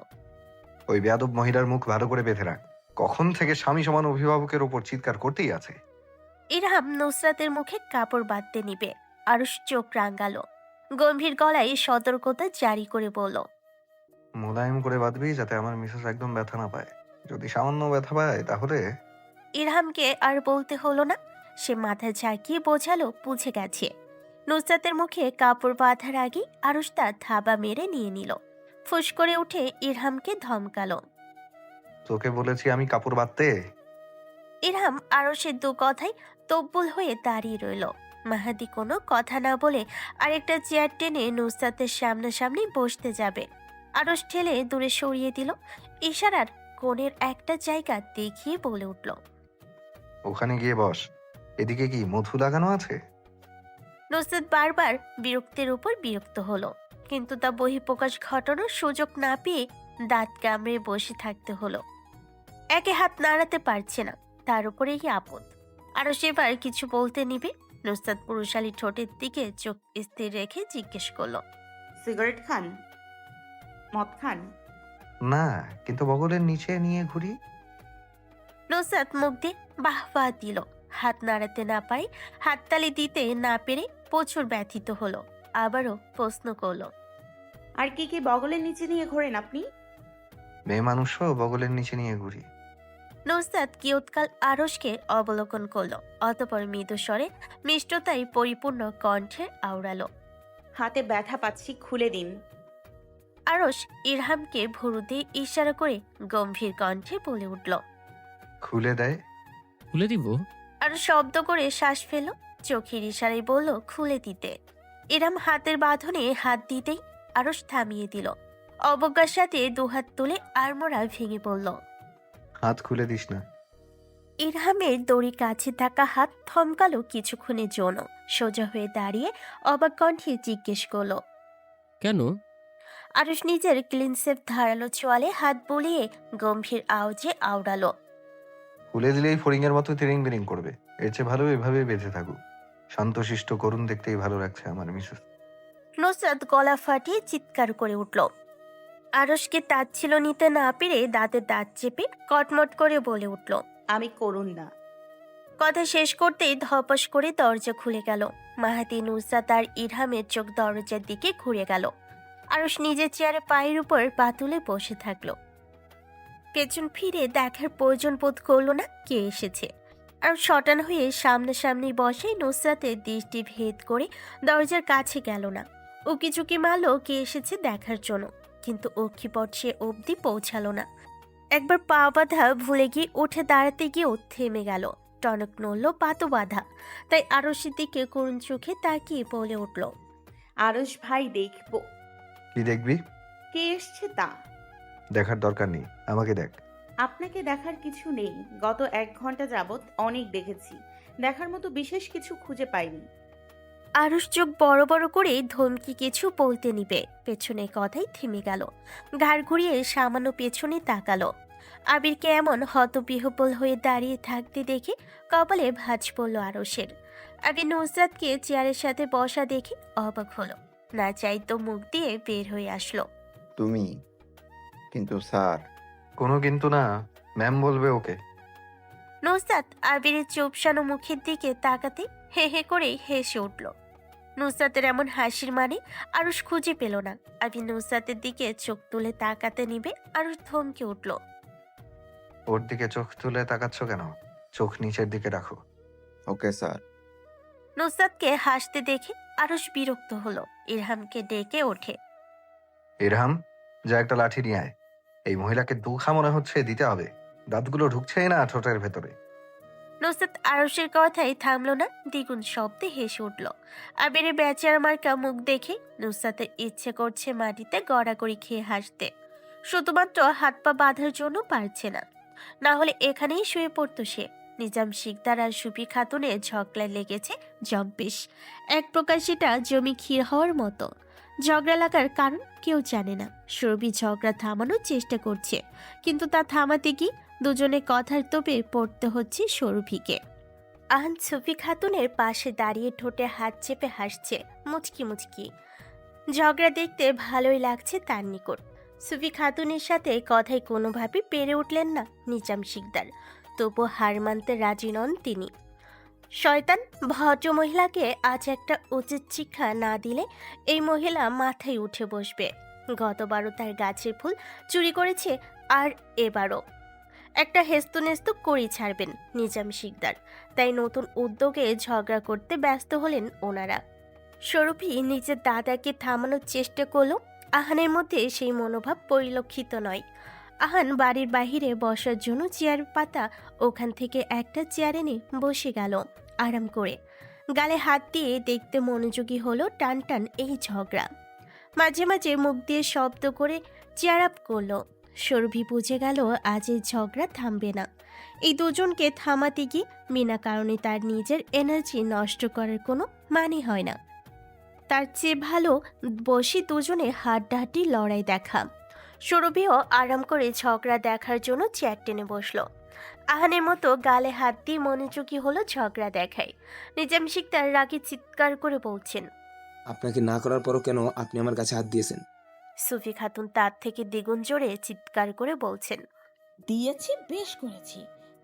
Speaker 5: ওই বেয়াদব মহিলার মুখ ভালো করে বেঁধে রাখ। কখন থেকে স্বামী সমান অভিভাবকের ওপর চিৎকার করতেই আছে।
Speaker 2: ইরহাম নুসরাতের মুখে কাপড় বাঁধতে নিবে। আরশ চোখ রাঙালো, গম্ভীর গলায় সতর্কতা জারি করে বলল,
Speaker 5: মোলায়েম করে বাঁধবি যাতে আমার মিসেস একদম ব্যথা না পায়। যদি সামান্য ব্যথা পায় তাহলে।
Speaker 2: ইরহামকে আর বলতে হলো না, সে মাথা ঝাঁকিয়ে বোঝালো বুঝে গেছে। নুসরাতের মুখে কাপড় বাঁধার আগে আরশ তা থাবা মেরে নিয়ে নিল। ফুস করে উঠে ইরহামকে ধমকালো।
Speaker 5: তোকে বলেছি আমি কাপড় বাঁধতে।
Speaker 2: ইরহাম আরশের দু কথায় তব্বুল হয়ে দাঁড়িয়ে রইল। মাহাদি কোনো কথা না বলে আরেকটা চেয়ার টেনে নুসরাতের সামনাসামনি বসতে যাবে। আরশ ঠেলে দূরে সরিয়ে দিল। ইশারার কোণের একটা জায়গা দেখিয়ে বলে উঠল,
Speaker 5: ওখানে গিয়ে বস। এদিকে কি মধু লাগানো আছে?
Speaker 2: নুসরাত বারবার বিরক্তির উপর বিরক্ত হলো, কিন্তু তা বহিঃপ্রকাশ ঘটানোর সুযোগ না পেয়ে দাঁত কামড়ে বসে থাকতে হলো। একে হাত নাড়াতে পারছে না, তার উপরে এই আপদ। আরও সেবার কিছু বলতে নিবে, নুসরাত পুরুষালী ঠোঁটের দিকে চোখ স্থির রেখে জিজ্ঞেস করলো,
Speaker 3: সিগারেট খান? মদ খান?
Speaker 5: না, কিন্তু বগলের নিচে নিয়ে ঘুরি।
Speaker 2: নুসরাত মুখ দিয়ে বাহ বাহ দিল। হাত নাড়াতে না পারে, হাততালি দিতে না পেরে প্রচুর ব্যথিত হলো। আবারও প্রশ্ন করলো,
Speaker 3: আর কি কি বগলের নিচে নিয়ে ঘোরেন আপনি?
Speaker 5: মেয়ে মানুষও বগলের নিচে নিয়ে ঘুরি।
Speaker 2: নুসরাত কিয়ৎকাল আরশকে অবলোকন করলো, অতপর মৃদু স্বরে মিষ্টতায় পরিপূর্ণ কণ্ঠে আওড়ালো,
Speaker 3: হাতে ব্যথা পাচ্ছি, খুলে দিন।
Speaker 2: আরশ ইরহামকে ভুরু দিয়ে ইশারা করে গম্ভীর কণ্ঠে বলে উঠল।
Speaker 5: খুলে দেয়।
Speaker 6: খুলে দিব?
Speaker 2: আর শব্দ করে শ্বাস ফেল, চোখের ইশারায় বলল খুলে দিতে। ইরহাম হাতের বাঁধনে হাত দিতেই আরশ থামিয়ে দিল। অবজ্ঞার সাথে দুহাত তুলে আড়মোড়া ভেঙে পড়ল।
Speaker 5: হাত খুলে দিস না।
Speaker 2: ইরহামের দড়ি কাছে থাকা হাত থমকালো কিছুক্ষণের জন্য। সোজা হয়ে দাঁড়িয়ে অবাক কণ্ঠে জিজ্ঞেস করলো,
Speaker 6: কেন?
Speaker 2: আরশ নিজের ক্লিনসেপ ধারালো চোয়ালে হাত বুলিয়ে গম্ভীর আওয়াজে আওড়ালো,
Speaker 5: খুলে দিলেই ফড়িং এর মতো তিরিং বিরিং করবে। এর চেয়ে ভালো এভাবে বেঁধে থাকুক। শান্তশিষ্ট করুন দেখতেই ভালো লাগছে আমার মিসেস।
Speaker 2: নুসরাত গলা ফাটিয়ে চিৎকার করে উঠল। আরশকে তাচ্ছিল নিতে না পেরে দাঁতে দাঁত চেপে কটমট করে বলে উঠল,
Speaker 3: আমি করুন না।
Speaker 2: কথা শেষ করতেই ধপাস করে দরজা খুলে গেল। মাহাতি, নুসরাত আর ইরহামের চোখ দরজার দিকে ঘুরে গেল। আরশ নিজের চেয়ারে পায়ের উপর পা তুলে বসে থাকলো। পেছন ফিরে দেখার প্রয়োজন বোধ করলো না কে এসেছে। আর শটান হয়ে সামনাসামনি বসে নুসরাতের দৃষ্টি ভেদ করে দরজার কাছে গেল না। উকিঝুঁকি মারল কে এসেছে দেখার জন্য, কিন্তু অক্ষিপট সে অবধি পৌঁছালো না। একবার পা বাঁধা ভুলে গিয়ে উঠে দাঁড়াতে গিয়েও থেমে গেল। টনক নড়ল পাতো বাঁধা, তাই আরশের দিকে করুণ চোখে তাকিয়ে বলে উঠল,
Speaker 3: আরশ ভাই, দেখবো
Speaker 5: কি দেখবি?
Speaker 3: কে এসছে তা।
Speaker 5: দেখার দরকার নেই, আমাকে দেখ।
Speaker 3: আপনাকে দেখার কিছু নেই। গত 1 ঘন্টা যাবৎ অনেক দেখেছি, দেখার মতো বিশেষ কিছু খুঁজে পাইনি।
Speaker 2: আরশ চোখ বড় বড় করে ধমকি কিছু বলতে নিবে, পেছনে কথাই থেমে গেল। ঘাড় ঘুরিয়ে সামান্য পেছনে তাকালো। আবিরকে এমন হতবিহ্বল হয়ে দাঁড়িয়ে থাকতে দেখে কপালে ভাঁজ পড়ল আরশের। আবির নুসরাতকে চেয়ারের সাথে বসা দেখে অবাক হলো, না চাইতো মুখ দিয়ে বের হয়ে আসলো,
Speaker 7: তুমি? কিন্তু স্যার।
Speaker 5: কোনো কিন্তু না, ম্যাম বলবে ওকে।
Speaker 2: নুসরাত আবিরের চুপসানো মুখের দিকে তাকাতে হে হে করে হেসে উঠল। নুসরাতের এমন হাসির মানে আরশ খুঁজে পেল না। আবির নুসরাতের দিকে চোখ তুলে তাকাতে নিবে, আরশ থমকে উঠল।
Speaker 5: ওর দিকে চোখ তুলে তাকাচ্ছ কেন? চোখ নিচের দিকে রাখো।
Speaker 7: Okay sir.
Speaker 2: নুসরাতকে হাসতে দেখে আরশ বিরক্ত হলো, ইরহামকে ডেকে ওঠে।
Speaker 5: ইরহাম, যা একটা লাঠি নিয়ে আয়। এই মহিলাকে দুখা মনে হচ্ছে, দিতে হবে। দাঁতগুলো ঢুকছেই না ঠোঁটের ভেতরে।
Speaker 2: নুসরাত আরশের কথাই থামলো না, দ্বিগুণ শব্দে হেসে উঠল। আবিরের বেচারা মার্কা মুখ দেখে নুসরাতের ইচ্ছে করছে মাটিতে গড়াগড়ি খেয়ে হাসতে, শুধুমাত্র হাত পা বাঁধার জন্য পারছে না। না হলে এখানেই শুয়ে পড়তো সে। নিজাম শিকদার আর সুফি খাতুনের ঝগড়ায় লেগেছে জম্পেশ। এক প্রকার সেটা জমি ক্ষীর হওয়ার মতো। ঝগড়া লাগার কারণ কেউ জানে না। সুরভি ঝগড়া থামানোর চেষ্টা করছে, কিন্তু তা থামাতে গিয়ে দুজনে কথার তোপে পড়তে হচ্ছে সুরভিকে। আহান সুফি খাতুনের পাশে দাঁড়িয়ে ঠোঁটে হাত চেপে হাসছে মুচকি মুচকি। ঝগড়া দেখতে ভালোই লাগছে তার নিকট। সুফি খাতুনের সাথে কথায় কোনোভাবে পেরে উঠলেন না নিজাম শিকদার, তবু হার মানতে রাজি নন তিনি। শয়তান ভদ্র মহিলাকে আজ একটা উচিত শিক্ষা না দিলে এই মহিলা মাথায় উঠে বসবে। গতবারও তার গাছের ফুল চুরি করেছে, আর এবারও একটা হেস্তনেস্ত করেই ছাড়বেন নিজাম শিকদার। তাই নতুন উদ্যোগে ঝগড়া করতে ব্যস্ত হলেন ওনারা। স্বরূপী নিজের দাদাকে থামানোর চেষ্টা করলো, আহানের মধ্যে সেই মনোভাব পরিলক্ষিত নয়। আহান বাড়ির বাহিরে বসার জন্য চেয়ার পাতা, ওখান থেকে একটা চেয়ার এনে বসে গেল আরাম করে। গালে হাত দিয়ে দেখতে মনোযোগী হলো টান টান এই ঝগড়া। মাঝে মাঝে মুখ দিয়ে শব্দ করে চেয়ার আপ করলো। সরভি বুঝে গেল আজ এই ঝগড়া থামবে না। এই দুজনকে থামাতে গিয়ে বিনা কারণে তার নিজের এনার্জি নষ্ট করার কোনো মানে হয় না। তার চেয়ে ভালো বসে দুজনে হাড্ডাহাড্ডি লড়াই দেখা। সরভিও আরাম করে ঝগড়া দেখার জন্য চেয়ার টেনে বসলো। আহানের মতো গালে হাত দিয়ে মনোযোগী হলো ঝগড়া দেখায়। নিজাম শিকদার রাগে চিৎকার করে বলছেন,
Speaker 8: আপনাকে না করার পরও কেন আপনি আমার কাছে হাত দিয়েছেন?
Speaker 2: সুফি খাতুন তার থেকে দ্বিগুণ জোরে চিৎকার করে বলছেন,
Speaker 9: দিয়েছি, বেশ করেছি।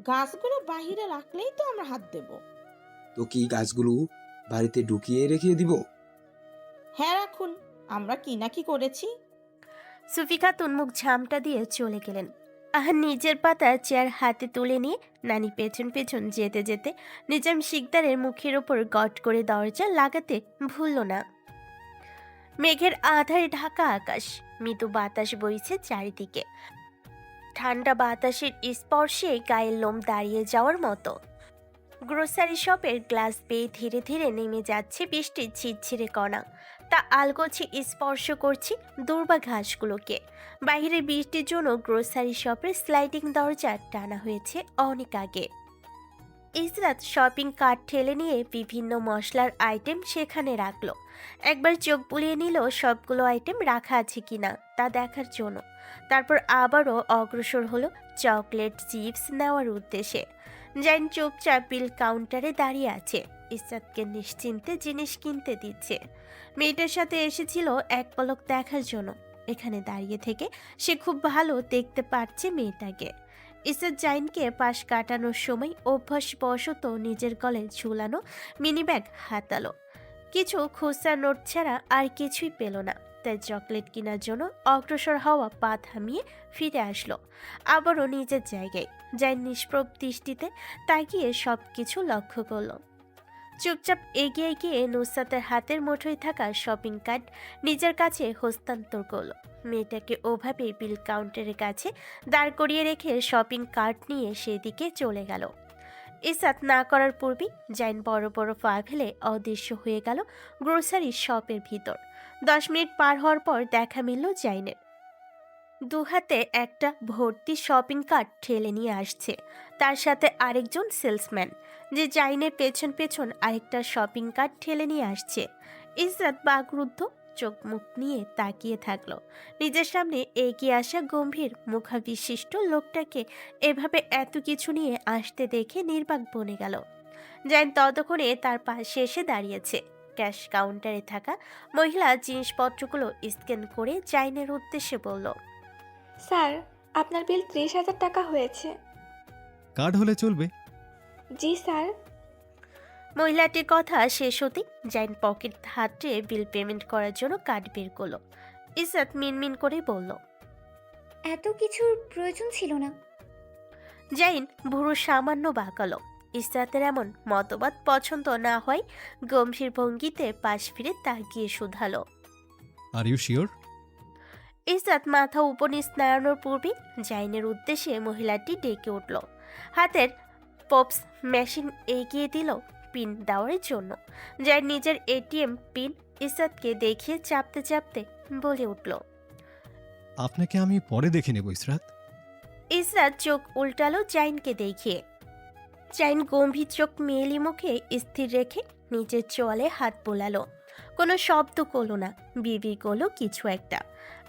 Speaker 9: গাছগুলো বাহিরে রাখলেই তো আমরা হাত দেব।
Speaker 8: তো কি গাছগুলো বাড়িতে ঢুকিয়ে রেখে দিব?
Speaker 9: হ্যাঁ, রাখুন। আমরা কি না কি করেছি।
Speaker 2: সুফি খাতুন মুখ ঝামটা দিয়ে চলে গেলেন। আহান নিজের পাতা চেয়ার হাতে তুলে নিয়ে নানি পেছন পেছন যেতে যেতে নিজাম শিকদারের মুখের ওপর গট করে দরজা লাগাতে ভুলল না। মেঘের আধারে ঢাকা আকাশ, মৃদু বাতাস বইছে চারিদিকে। ঠান্ডা বাতাসের স্পর্শে গায়ের লোম দাঁড়িয়ে যাওয়ার মতো। গ্রোসারি শপের গ্লাস বেয়ে ধীরে ধীরে নেমে যাচ্ছে বৃষ্টির ঝিরঝিরে কণা। তা আলগোছে স্পর্শ করছে দুর্বা ঘাসগুলোকে। বাইরে বৃষ্টির জন্য গ্রোসারি শপের স্লাইডিং দরজা টানা হয়েছে অনেক আগে। ইসরাত শপিং কার্ট ঠেলে নিয়ে বিভিন্ন মশলার আইটেম সেখানে রাখলো। একবার চোখ বুলিয়ে নিল সবগুলো আইটেম রাখা আছে কিনা তা দেখার জন্য। তারপর আবারও অগ্রসর হলো চকলেট চিপস নেওয়ার উদ্দেশ্যে। জাইন চুপচাপ বিল কাউন্টারে দাঁড়িয়ে আছে, ইসরাতকে নিশ্চিন্তে জিনিস কিনতে দিচ্ছে। মেয়েটার সাথে এসেছিল এক পলক দেখার জন্য। এখানে দাঁড়িয়ে থেকে সে খুব ভালো দেখতে পারছে মেয়েটাকে। ইসরাত জাইনকে পাশ কাটানোর সময় অভ্যাসবশত নিজের গলে ঝুলানো মিনি ব্যাগ হাতালো। কিছু খুচরা নোট ছাড়া আর কিছুই পেল না, তাই চকলেট কেনার জন্য অগ্রসর হওয়া পা থামিয়ে ফিরে আসলো আবারও নিজের জায়গায়। জাইন নিষ্প্রভ দৃষ্টিতে তাকিয়ে সব কিছু লক্ষ্য করলো। চুপচাপ এগিয়ে গিয়ে নুসরাতের হাতের মুঠোয় থাকা শপিং কার্ট নিজের কাছে হস্তান্তর করলো। মেয়েটাকে ওভাবে বিল কাউন্টারের কাছে দাঁড় করিয়ে রেখে শপিং কার্ট নিয়ে সেদিকে চলে গেল। ইসরাত না করার পূর্বেই জাইন বড় বড় পা ফেলে অদৃশ্য হয়ে গেল গ্রোসারি শপের ভিতর। 10 মিনিট পার হওয়ার পর দেখা মিলল জাইনের। দুহাতে একটা ভর্তি শপিং কার্ট ঠেলে নিয়ে আসছে, তার সাথে আরেকজন সেলসম্যান যে জাইনের পেছন পেছন আরেকটা শপিং কার্ট ঠেলে নিয়ে আসছে। ইসরাত বাকরুদ্ধ চোখ মুখ নিয়ে তাকিয়ে থাকলো। নিজের সামনে এগিয়ে আসা গম্ভীর মুখাবিশিষ্ট লোকটাকে এভাবে এত কিছু নিয়ে আসতে দেখে নির্বাক বনে গেল। জাইন ততক্ষণে তার পাশে এসে দাঁড়িয়েছে। ক্যাশ কাউন্টারে থাকা মহিলা জিনিসপত্রগুলো স্ক্যান করে জাইনের উদ্দেশ্যে বলল,
Speaker 10: স্যার, আপনার বিল 30,000 টাকা হয়েছে।
Speaker 11: কার্ড হলে চলবে?
Speaker 10: জি স্যার।
Speaker 2: মহিলাটির কথা শেষ হতেই জাইন পকেট হাতে বিল পেমেন্ট করার জন্য কার্ড বের করলো। ইসরাত মিনমিন করে বলল,
Speaker 4: এত কিছুর প্রয়োজন ছিল না।
Speaker 2: জাইন ভুরু সামান্য বাঁকালো। ইসরাতের এমন মতবাদ পছন্দ না হয় গম্ভীর ভঙ্গিতে পাশ ফিরে তাকিয়ে শুধালো,
Speaker 11: আর ইউ শিওর?
Speaker 2: ইসরাত মাথা উপনিস নাড়ানোর পূর্বে জাইনের উদ্দেশ্যে মহিলাটি ডেকে উঠল। হাতের পপস মেশিন এগিয়ে দিল পিন দেওয়ার জন্য। জাইন নিজের এটিএম পিন ইসরাতকে দেখিয়ে চাপতে চাপতে বলে উঠল,
Speaker 11: আপনাকে আমি পরে দেখে নেব ইসরাত।
Speaker 2: ইসরাত চোখ উল্টালো জাইনকে দেখিয়ে। জাইন গম্ভীর চোখ মেলি মুখে স্থির রেখে নিজের চোয়ালে হাত বোলালো। কোনো শব্দ করলো না, বিবি করলো কিছু একটা।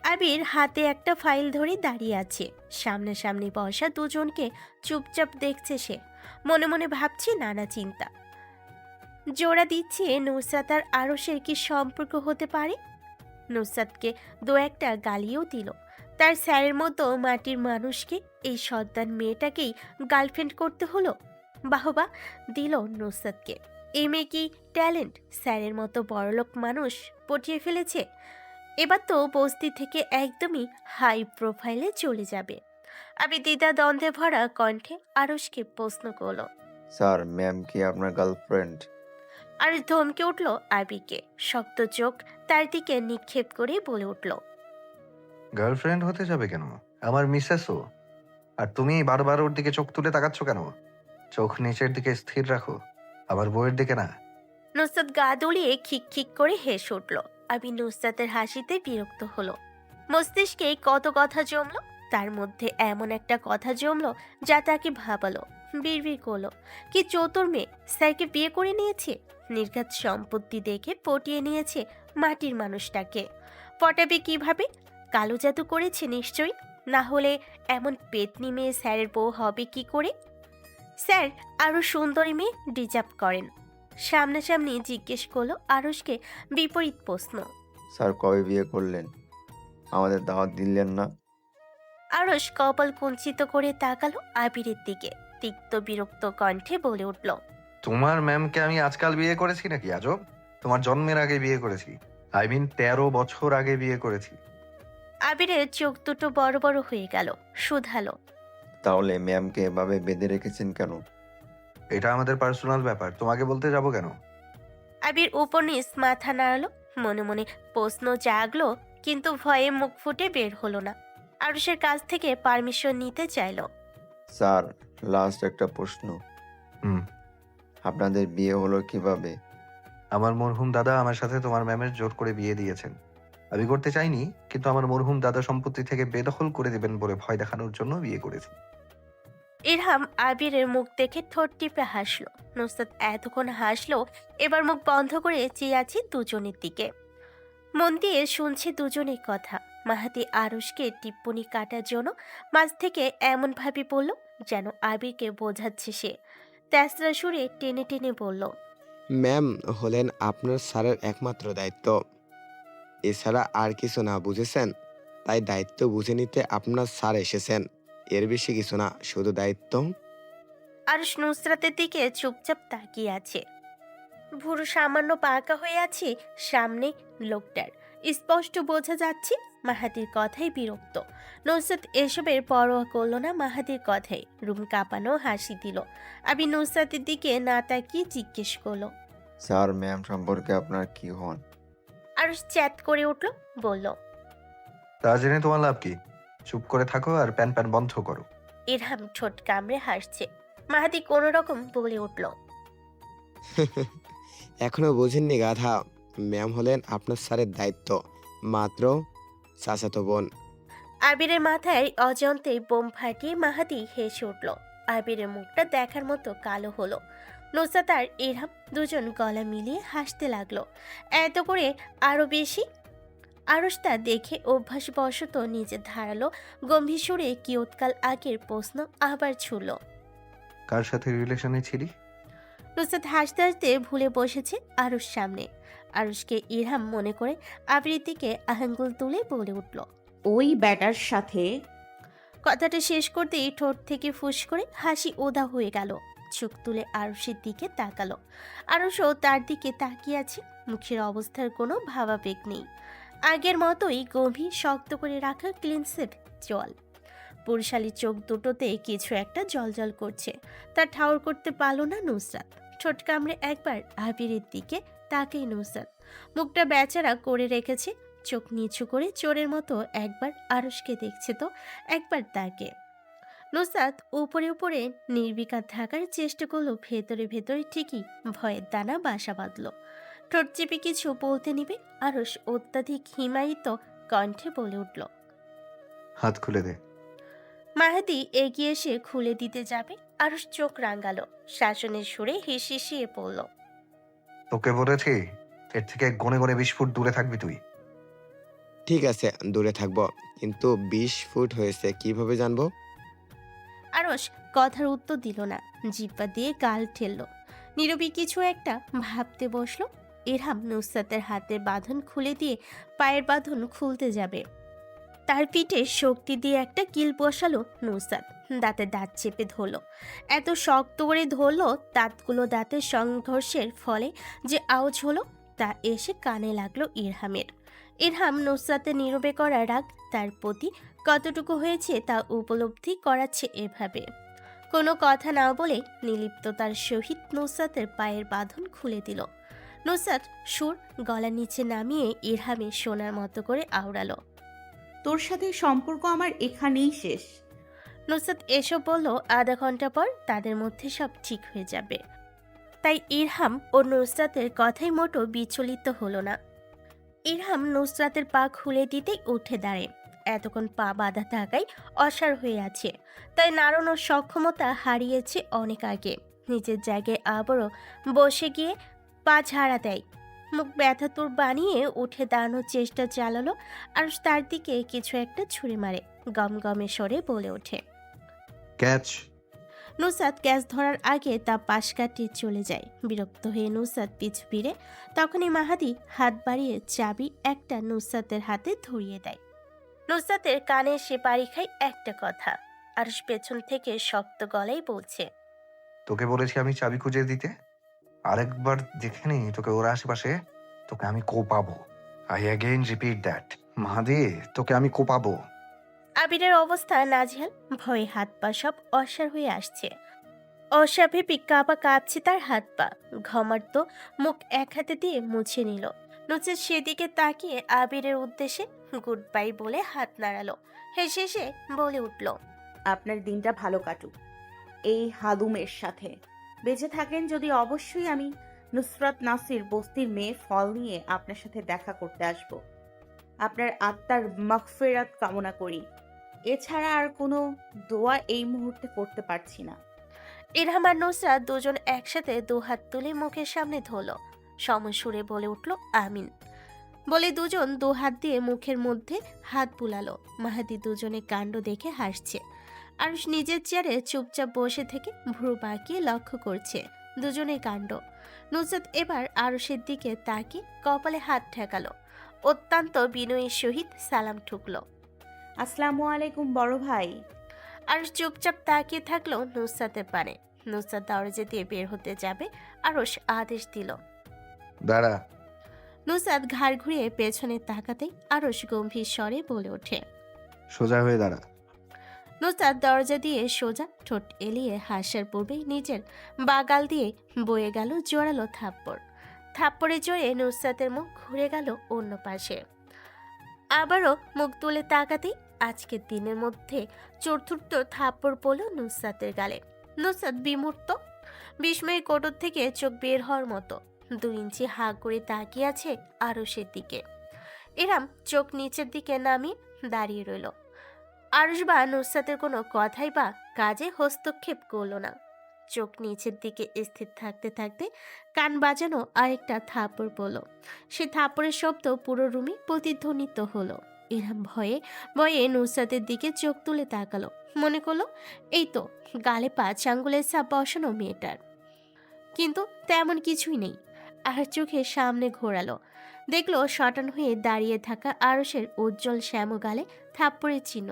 Speaker 2: আবির হাতে একটা ফাইল ধরে দাঁড়িয়ে আছে। সামনাসামনি বসা দুজনকে চুপচাপ দেখছে সে। মনে মনে ভাবছে নানা চিন্তা। জোড়া দিচ্ছে নুসরাত আর আরশের কি সম্পর্ক হতে পারে। নুসরাতকে দু একটা গালিও দিল। তার স্যারের মতো মাটির মানুষকে এই সদ্দান মেয়েটাকেই গার্লফ্রেন্ড করতে হলো। বাহবা দিল নুসরাতকে। এই মেয়ে কি ট্যালেন্ট! স্যারের মতো বড়লোক মানুষ পটিয়ে ফেলেছে। এবার তো বস্তি থেকে একদমই হাই প্রোফাইলে চলে যাবে। আমি দ্বিধা দ্বন্দ্বে ভরা কণ্ঠে আরশকে প্রশ্ন করল।
Speaker 7: স্যার ম্যাম কি আপনার গার্লফ্রেন্ড?
Speaker 2: আর ধমকে উঠল আবিকে। শক্ত চোখ তার দিকে নিক্ষেপ করে বলে উঠল,
Speaker 5: গার্লফ্রেন্ড হতে যাবে কেন? আমার মিসেসও। আর তুমি বারবার ওর দিকে চোখ তুলে তাকাচ্ছ কেন? চোখ নিচের দিকে স্থির রাখো, আমার বউয়ের দিকে না।
Speaker 2: নুসরাত গা দুলিয়ে খিক খিক করে হেসে উঠল। আমি নুসরাতের হাসিতে বিরক্ত হলো। মস্তিষ্কে কত কথা জমলো, তার মধ্যে এমন একটা কথা জমলো যা তাকে ভাবালো। বিড়বিড় করলো, কি চতুর মেয়ে, স্যারকে বিয়ে করে নিয়েছে। নির্ঘাত সম্পত্তি দেখে পটিয়ে নিয়েছে মাটির মানুষটাকে। পটাবে কিভাবে? কালো জাদু করেছে নিশ্চয়ই, না হলে এমন পেতনি মেয়ে স্যারের বউ হবে কি করে? স্যার আরো সুন্দরী মেয়ে ডিজার্ভ করেন। সামনাসামনি জিজ্ঞেস করলো আরশকে বিপরীত প্রশ্ন।
Speaker 7: স্যার কবে বিয়ে করলেন? আমাদের দাওয়াত দিলেন না?
Speaker 2: আরশ কপাল কুঞ্চিত করে তাকালো আবিরের দিকে। তিক্ত বিরক্ত কণ্ঠে বলে উঠল,
Speaker 5: তোমার ম্যামকে আমি আজকাল বিয়ে করেছি নাকি আজব? তোমার জন্মের আগে বিয়ে করেছি। 13 বছর আগে বিয়ে করেছি।
Speaker 2: আবিরের চোখ দুটো বড় বড় হয়ে গেল। শুধালো,
Speaker 7: তাহলে ম্যামকে এভাবে বেঁধে রেখেছেন কেন?
Speaker 5: এটা আমাদের পার্সোনাল ব্যাপার, তোমাকে বলতে যাব কেন?
Speaker 2: আবির উপর নিচ মাথা নাড়ালো। মনে মনে প্রশ্ন জাগলো, কিন্তু ভয়ে মুখ ফুটে বের হলো না। আরশের কাছ থেকে পারমিশন নিতে চাইলো।
Speaker 7: স্যার লাস্ট একটা প্রশ্ন।
Speaker 5: হুম।
Speaker 7: আপনাদের বিয়ে হলো কিভাবে?
Speaker 5: আমার মরহুম দাদা আমার সাথে তোমার ম্যামের জোর করে বিয়ে দিয়েছেন। আমি করতে চাইনি, কিন্তু আমার মরহুম দাদা সম্পত্তি থেকে বেদখল করে দেবেন বলে ভয় দেখানোর জন্য বিয়ে করেছি।
Speaker 2: ইরহাম আবিরের মুখ দেখে ঠোঁট টিপে হাসলো। নুসরাত এতক্ষণ হাসলো, এবার মুখ বন্ধ করে চেয়ে আছে দুজনের দিকে। মন দিয়ে শুনছে দুজনের কথা। মাহাতি আরশকে টিপ্পনি কাটার জন্য মাঝ থেকে এমন ভাবে বলল যেন আবিরকে বোঝাচ্ছে সে। তেসরা সুরে টেনে টেনে বলল,
Speaker 12: ম্যাম হলেন আপনার স্যারের একমাত্র দায়িত্ব, এছাড়া আর কিছু না, বুঝেছেন? তাই দায়িত্ব বুঝে নিতে আপনার স্যার এসেছেন, এর বেশি কিছু না, শুধু দায়িত্ব।
Speaker 2: আরশ নুসরাতের দিকে চুপচাপ তাকিয়ে আছে। ভুরু সামান্য পাকা হয়ে আছে সামনে লোকটার। স্পষ্ট বোঝা যাচ্ছে মাহাতির কথাই বিরক্ত। নুসরাত এসবের পরোয়া করলো না মাহাতির কথাই। রুম কাঁপানো হাসি দিল। আমি নুসরাতের দিকে না তাকিয়ে জিজ্ঞেস করলো,
Speaker 7: স্যার ম্যাম সম্পর্কে আপনার কি হন?
Speaker 2: আরশ চ্যাট করে উঠল, বলল,
Speaker 5: তা জেনে তোমার লাভ কি? চুপ করে থাকো আর প্যান প্যান বন্ধ করো।
Speaker 2: ইরহাম ঠোঁট কামড়ে হাসছে। মাহাতি কোনো রকম বলে উঠল,
Speaker 12: এখনো বোঝেননি গাধা, ম্যাম হলেন আপনার স্যারের দায়িত্ব, মাত্র চাচাতো বোন।
Speaker 2: আবিরের মাথায় অজান্তে বোম ফাটিয়ে মাহাতি হেসে উঠল। আবিরের মুখটা দেখার মতো কালো হলো। নুসরাত আর ইরহাম দুজন গলা মিলিয়ে হাসতে লাগলো। এত করে আরো বেশি। আরশ তা দেখে অভ্যাসবশত নিজে ধারালো গম্ভীর সুরে কিয়ৎকাল আগের প্রশ্ন আবার ছুড়ল।
Speaker 5: কার সাথে রিলেশনে ছিলি?
Speaker 2: নুসরাত হাসতে হাসতে ভুলে বসেছে আরশ সামনে। আরশকে ইরহাম মনে করে আবিরের দিকে আঙ্গুল তুলে বলে উঠল,
Speaker 3: ওই ব্যাটার সাথে।
Speaker 2: কথাটা শেষ করতেই ঠোঁট থেকে ফুস করে হাসি ওদা হয়ে গেল। চোখ তুলে আরশের দিকে তাকালো। আরশও তার দিকে তাকিয়ে আছে। মুখের অবস্থার কোনো ভাবাবেগ নেই। আগের মতোই গভীর শক্ত করে রাখা ক্লিনসেট জল। পুরুষালী চোখ দুটোতে কিছু একটা জলজল করছে। তা ঠাউর করতে পারল না নুসরাত। ঠোঁট কামড়ে একবার আবিরের দিকে তাকেই নুসরাত। মুখটা বেচারা করে রেখেছে। চোখ নিচু করে চোরের মতো একবার আরশকে দেখছে তো একবার তাকে। নুসরাত উপরে উপরে নির্বিকার থাকার চেষ্টা করলো, ভেতরে ভেতরে ঠিকই ভয়ের দানা বাসা বাঁধল। ঠোঁট চেপে কিছু বলতে নিবে আরশ অত্যাধিক হিমায়িত কণ্ঠে বলে উঠল,
Speaker 5: হাত খুলে দে।
Speaker 2: মাহাতি এগিয়ে এসে খুলে দিতে যাবে। আরশ চোখ রাঙালো। শাসনের সুরে হিসিয়ে পড়ল,
Speaker 5: তোকে বলেছি এর থেকে গনে গনে 20 ফুট দূরে থাকবি তুই।
Speaker 12: ঠিক আছে, দূরে থাকবো, কিন্তু 20 ফুট হয়েছে কিভাবে জানবো?
Speaker 2: আরস কথার উত্তর দিল না, জিব্বা দিয়ে গাল ঠেলল। নীরবী কিছু একটা ভাবতে বসলো। ইরহাম নুসরাতের হাতের বাঁধন খুলে দিয়ে পায়ের বাঁধন খুলতে যাবে। তার পিঠে শক্তি দিয়ে একটা কিল বসালো নুসরাত। দাঁতে দাঁত চেপে ধরল। এত শক্ত করে ধরলো, দাঁতগুলো দাঁতের সংঘর্ষের ফলে যে আওয়াজ হলো তা এসে কানে লাগলো ইরহামের। ইরহাম নুসরাতের নীরবে করা রাগ তার প্রতি কতটুকু হয়েছে তা উপলব্ধি করাচ্ছে এভাবে। কোনো কথা না বলে নির্লিপ্ততার সহিত নুসরাতের পায়ের বাঁধন খুলে দিল। নুসরাত সুর গলার নিচে নামিয়ে ইরহামে সোনার মতো করে আওড়ালো।
Speaker 3: তোর সাথে সম্পর্ক আমার এখানেই শেষ।
Speaker 2: নুসরাত এসব বলল আধা ঘন্টা পর তাদের মধ্যে সব ঠিক হয়ে যাবে। তাই ইরহাম ও নুসরাতের কথাই মোটো বিচলিত হলো না। ইরহাম নুসরাতের পা খুলে দিতেই উঠে দাঁড়ে। এতক্ষণ পা বাঁধা থাকায় অসাড় হয়ে আছে, তাই নাড়ানোর সক্ষমতা হারিয়েছে অনেক আগে। নিজের জায়গায় আবারও বসে গিয়ে পা ঝাড়া দেয়। মুখ ব্যথাতুর বানিয়ে উঠে দাঁড়ানোর চেষ্টা চালালো আর তার দিকে কিছু একটা ছুঁড়ে মারে। গমগমে স্বরে বলে ওঠে,
Speaker 5: ক্যাচ।
Speaker 2: নুসরাত গ্যাস ধরার আগে তা পাশ কাটিয়ে চলে যায়। বিরক্ত হয়ে নুসরাত পিছু ফিরে, তখনই মাহাদি হাত বাড়িয়ে চাবি একটা নুসরাতের হাতে ধরিয়ে দেয়। নুসরাতের কানে সে পাড়ি খায় একটা কথা, আর পেছন থেকে শক্ত গলায় বলছে,
Speaker 5: তোকে বলেছি আমি চাবি খুঁজে দিতে, আরেকবার দেখে নি তোকে ওর আশেপাশে, তোকে আমি কোপাবো। আই অ্যাগেইন রিপিট দ্যাট, মাহাদি, তোকে আমি কোপাবো।
Speaker 2: আবিরের অবস্থা নাজেহাল। ভয়ে হাত পা সব অসাড় হয়ে আসছে। অস্বাভাবিক কাঁপা কাঁপছে তার হাত পা। ঘমার্ত মুখ এক হাতে দিয়ে মুছে নিল। নুসরাত সেদিকে তাকিয়ে আবিরের উদ্দেশ্যে গুড বাই বলে হাত নাড়ালো। হেসে হেসে বলে উঠল,
Speaker 3: আপনার দিনটা ভালো কাটুক এই হাদুমের সাথে। বেঁচে থাকেন যদি অবশ্যই আমি নুসরাত নাসির বস্তির মেয়ে ফল নিয়ে আপনার সাথে দেখা করতে আসব। আপনার আত্মার মাগফিরাত কামনা করি। এছাড়া আর কোনো দোয়া এই মুহূর্তে করতে পারছি না।
Speaker 2: ইরহাম আর নুসরাত দুজন একসাথে দুহাত তুলে মুখের সামনে ধরল। সমসুরে বলে উঠল আমিন। বলে দুজন দুহাত দিয়ে মুখের মধ্যে হাত বুলালো। মাহাদি দুজনে কাণ্ড দেখে হাসছে। আরুষ নিজের চেয়ারে চুপচাপ বসে থেকে ভ্রু বাঁকিয়ে লক্ষ্য করছে দুজনের কাণ্ড। নুসরাত এবার আরুষের দিকে তাকিয়ে কপালে হাত ঠেকালো। অত্যন্ত বিনয়ের সহিত সালাম ঠুকলো।
Speaker 3: আসসালামু আলাইকুম বড় ভাই।
Speaker 2: আরুষ চুপচাপ তাকিয়ে থাকলো নুসরাতের পানে। নুসরাত দরজা দিয়ে বের হতে যাবে, আরুষ আদেশ দিল,
Speaker 5: দাঁড়া।
Speaker 2: নুসরাত ঘাড় ঘুরিয়ে পেছনে তাকাতেই আরুষ গম্ভীর স্বরে বলে ওঠে,
Speaker 5: সোজা হয়ে দাঁড়া।
Speaker 2: নুসরাত দরজা দিয়ে সোজা, ঠোঁট এলিয়ে হাসার পূর্বেই নিজের বাগাল দিয়ে বয়ে গেল জোরালো থাপ্পড়। থাপ্পড়ে জোরে নুসরাতের মুখ ঘুরে গেল অন্য পাশে। আবারও মুখ তুলে তাকাতেই আজকের দিনের মধ্যে চতুর্থ থাপ্পড় পড়ল নুসরাতের গালে। নুসরাত বিমূর্ত, বিস্ময়ের কোটর থেকে চোখ বের হওয়ার মতো 2 ইঞ্চি হা করে তাকিয়ে আছে আরুষের দিকে। এরাম চোখ নিচের দিকে নামিয়ে দাঁড়িয়ে রইল। আরুষ বা নুসরাতের কোনো কথাই বা কাজে হস্তক্ষেপ করল না। চোখ নিচের দিকে স্থির থাকতে থাকতে কান বাজানো আরেকটা থাপ্পড় পড়ল। সে থাপ্পড়ের শব্দ পুরো রুমে প্রতিধ্বনিত হলো। এরম ভয়ে ভয়ে নুসরাতের দিকে চোখ তুলে তাকালো। মনে করলো এই তো গালে 5 আঙ্গুলের ছাপ বসানো মেয়েটার, কিন্তু তেমন কিছুই নেই। আর চোখে সামনে ঘোরালো, দেখলো শটান হয়ে দাঁড়িয়ে থাকা আরুষের উজ্জ্বল শ্যামগালে থাপ্পড়ের চিহ্ন।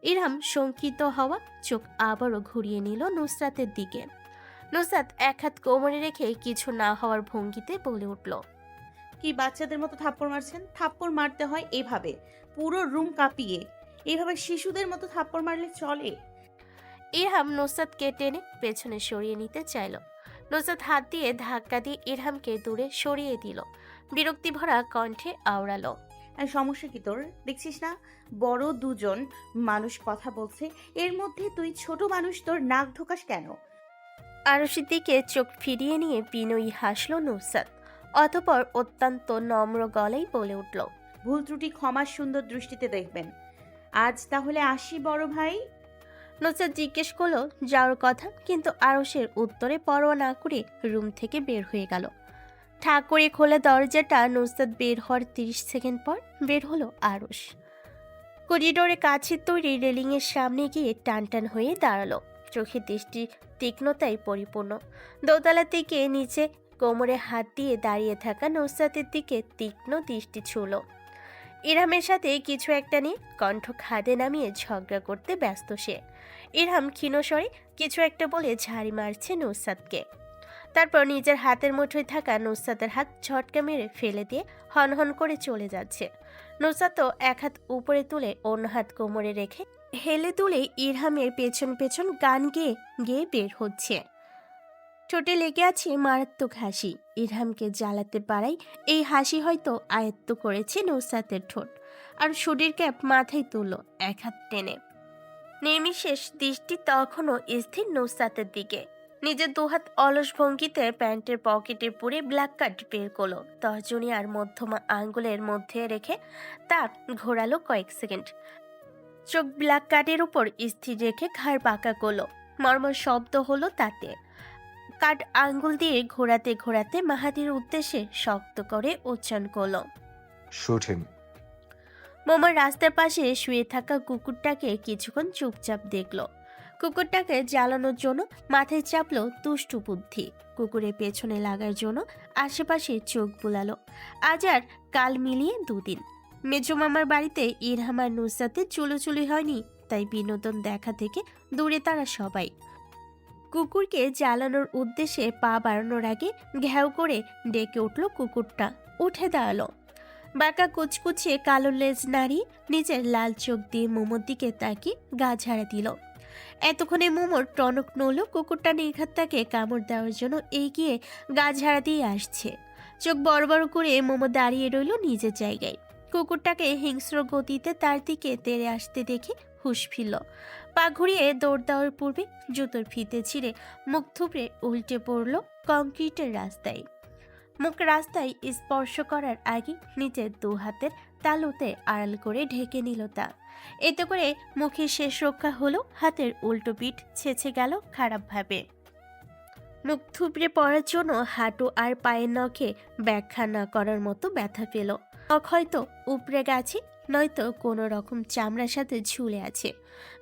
Speaker 2: ইরহাম শঙ্কিত হওয়া চোখ আবারও ঘুরিয়ে নিল নুসরাতের দিকে। নুসরাত এক হাত কোমরে রেখে কিছু না হওয়ার ভঙ্গিতে বলে উঠল,
Speaker 3: কি বাচ্চাদের মতো থাপ্পড় মারছেন? থাপ্পড় মারতে হয় এভাবে, পুরো রুম কাঁপিয়ে। এভাবে শিশুদের মতো থাপ্পড় মারলে চলে?
Speaker 2: ইরহাম নুসরাতকে টেনে পেছনে সরিয়ে নিতে চাইল। নুসরাত হাত দিয়ে ধাক্কা দিয়ে ইরহামকে দূরে সরিয়ে দিল। বিরক্তি ভরা কণ্ঠে আওড়ালো,
Speaker 3: আর সমস্যা কি তোর? দেখছিস না বড় দুজন মানুষ কথা বলছে, এর মধ্যে তুই ছোট মানুষ, তোর নাক ঢোকাস কেন?
Speaker 2: আরুষের দিকে চোখ ফিরিয়ে নিয়ে বিনয়ী হাসল নুসরাত। অতঃপর অত্যন্ত নম্র গলায় বলে উঠল,
Speaker 3: ভুল ত্রুটি ক্ষমার সুন্দর দৃষ্টিতে দেখবেন। আজ তাহলে আসি বড় ভাই।
Speaker 2: নুসরাত জিজ্ঞেস করলো যাওয়ার কথা, কিন্তু আরুষের উত্তরে পরোয়া না করে রুম থেকে বের হয়ে গেল। ঠাক করে খোলা দরজাটা নুসরাত বের হওয়ার 30 সেকেন্ড পর বের হলো আরুষ। করিডোরে কাছের তৈরি রেলিংয়ের সামনে গিয়ে টানটান হয়ে দাঁড়ালো, চোখের দৃষ্টি তীক্ষ্ণতায় পরিপূর্ণ। দোতলা থেকে নিচে কোমরে হাত দিয়ে দাঁড়িয়ে থাকা নুসরাতের দিকে তীক্ষ্ণ দৃষ্টি ছুঁল। ইরহামের সাথে কিছু একটা নিয়ে কণ্ঠ খাদে নামিয়ে ঝগড়া করতে ব্যস্ত সে। ইরহাম ক্ষীণস্বরে কিছু একটা বলে ঝাড়ি মারছে নুসরাতকে। তারপর নিজের হাতের মুঠোয় থাকা নুসরাতের হাত ঝটকা মেরে ফেলে দিয়ে হনহন করে চলে যাচ্ছে। নুসরাত তো এক হাত উপরে তুলে অন্য হাত কোমরে রেখে হেলে তুলে ইরহামের পেছন পেছন গান গেয়ে গেয়ে বের হচ্ছে। ঠোঁটে লেগে আছে মারাত্মক হাসি। ইরহামকে জ্বালাতে পারাই এই হাসি হয়তো আয়ত্ত করেছে নুসরাতের ঠোঁট। আর সুডির ক্যাপ মাথায় তুলল এক হাত টেনে। নির্বিশেষ দৃষ্টি তখনও স্থির নুসরাতের দিকে। নিজের দুহাত অলস ভঙ্গিতে প্যান্টের পকেটে পুরে ব্ল্যাক কার্ড বের করলো, তর্জনী আর মধ্যমা আঙ্গুলের মধ্যে রেখে তা ঘোরালো কয়েক সেকেন্ড। চোখ ব্ল্যাক কার্ডের উপর স্থির রেখে ঘাড় পাকা করলো। মর্মর শব্দ হলো তাতে। কার্ড আঙ্গুল দিয়ে ঘোরাতে ঘোরাতে মাহাদির উদ্দেশ্যে শক্ত করে উচ্চারণ করলো,
Speaker 5: শুট হিম।
Speaker 2: মোমোর রাস্তার পাশে শুয়ে থাকা কুকুরটাকে কিছুক্ষণ চুপচাপ দেখলো। কুকুরটাকে জ্বালানোর জন্য মাথায় চাপলো দুষ্টু বুদ্ধি। কুকুরের পেছনে লাগার জন্য আশেপাশে চোখ বুলালো। আজ আর কাল মিলিয়ে 2 দিন। মেজো মামার বাড়িতে ইরহাম আর নুসরাতের চুলোচুলি হয়নি, তাই বিনোদন দেখা থেকে দূরে তারা সবাই। কুকুরকে জ্বালানোর উদ্দেশ্যে পা বাড়ানোর আগে ঘ্যাও করে ডেকে উঠল কুকুরটা। উঠে দাঁড়ালো। বাঁকা কুচকুচে কালো লেজ নাড়িয়ে নিজের লাল চোখ দিয়ে মোমোর দিকে তাকিয়ে গা ঝাড়া দিল। এতক্ষণে মোমোর টনক নড়ল। কুকুরটা নির্ঘাত তাকে কামড় দেওয়ার জন্য এগিয়ে গা ঝাড়া দিয়ে আসছে। চোখ বড় বড় করে মোমো দাঁড়িয়ে রইল নিজের জায়গায়। কুকুরটাকে হিংস্র গতিতে তার দিকে তেড়ে আসতে দেখে হুঁশ ফিরল। পা ঘুরিয়ে দৌড় দেওয়ার পূর্বে জুতোর ফিতে ছিঁড়ে মুখ থুবড়ে উল্টে পড়ল কংক্রিটের রাস্তায়। মুখ রাস্তায় স্পর্শ করার আগে নিজের 2 হাতের তালুতে আড়াল করে ঢেকে নিল তা। এতে করে মুখের শেষ রক্ষা হলো। হাতের উল্টো পিঠ ছেঁচে গেল খারাপভাবে। মুখ থুবড়ে পড়ার জন্য হাঁটু আর পায়ের নখে ব্যাখ্যা না করার মতো ব্যথা পেল। নখ হয়তো উপড়ে গেছে, নয়তো কোনো রকম চামড়ার সাথে ঝুলে আছে।